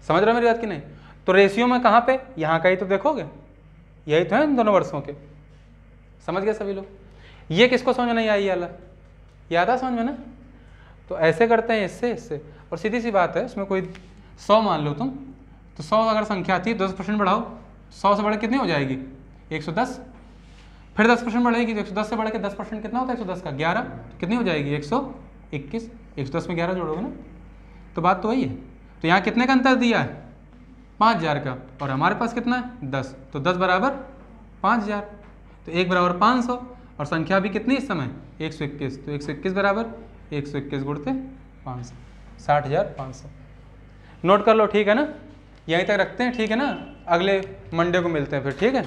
समझ रहे हो मेरी बात की नहीं? तो रेशियो में कहाँ पे? यहाँ का ही तो देखोगे, यही तो है इन दोनों वर्षों के। समझ गए सभी लोग? ये किसको समझ नहीं आई? वाला याद आ समझ में ना? तो ऐसे करते हैं, इससे और सीधी सी बात है। इसमें कोई 100 मान लो तुम, तो 100 अगर संख्या थी 10% बढ़ाओ, 100 से बढ़ कितनी हो जाएगी? 110। फिर 10% बढ़ेगी तो 110 से बढ़ के 10% कितना होता है? 110 का 11, तो कितनी हो जाएगी? 121। 110 में 11 जोड़ोगे ना, तो बात तो वही है। तो यहाँ कितने का अंतर दिया है? 5000 का, और हमारे पास कितना है? 10। तो 10 बराबर 5000, तो 1 बराबर 500, और संख्या भी कितनी इस समय? 121। तो 121 बराबर 121 गुणते 500, 60,500। नोट कर लो, ठीक है ना? यहीं तक रखते हैं, ठीक है ना? अगले मंडे को मिलते हैं फिर, ठीक है?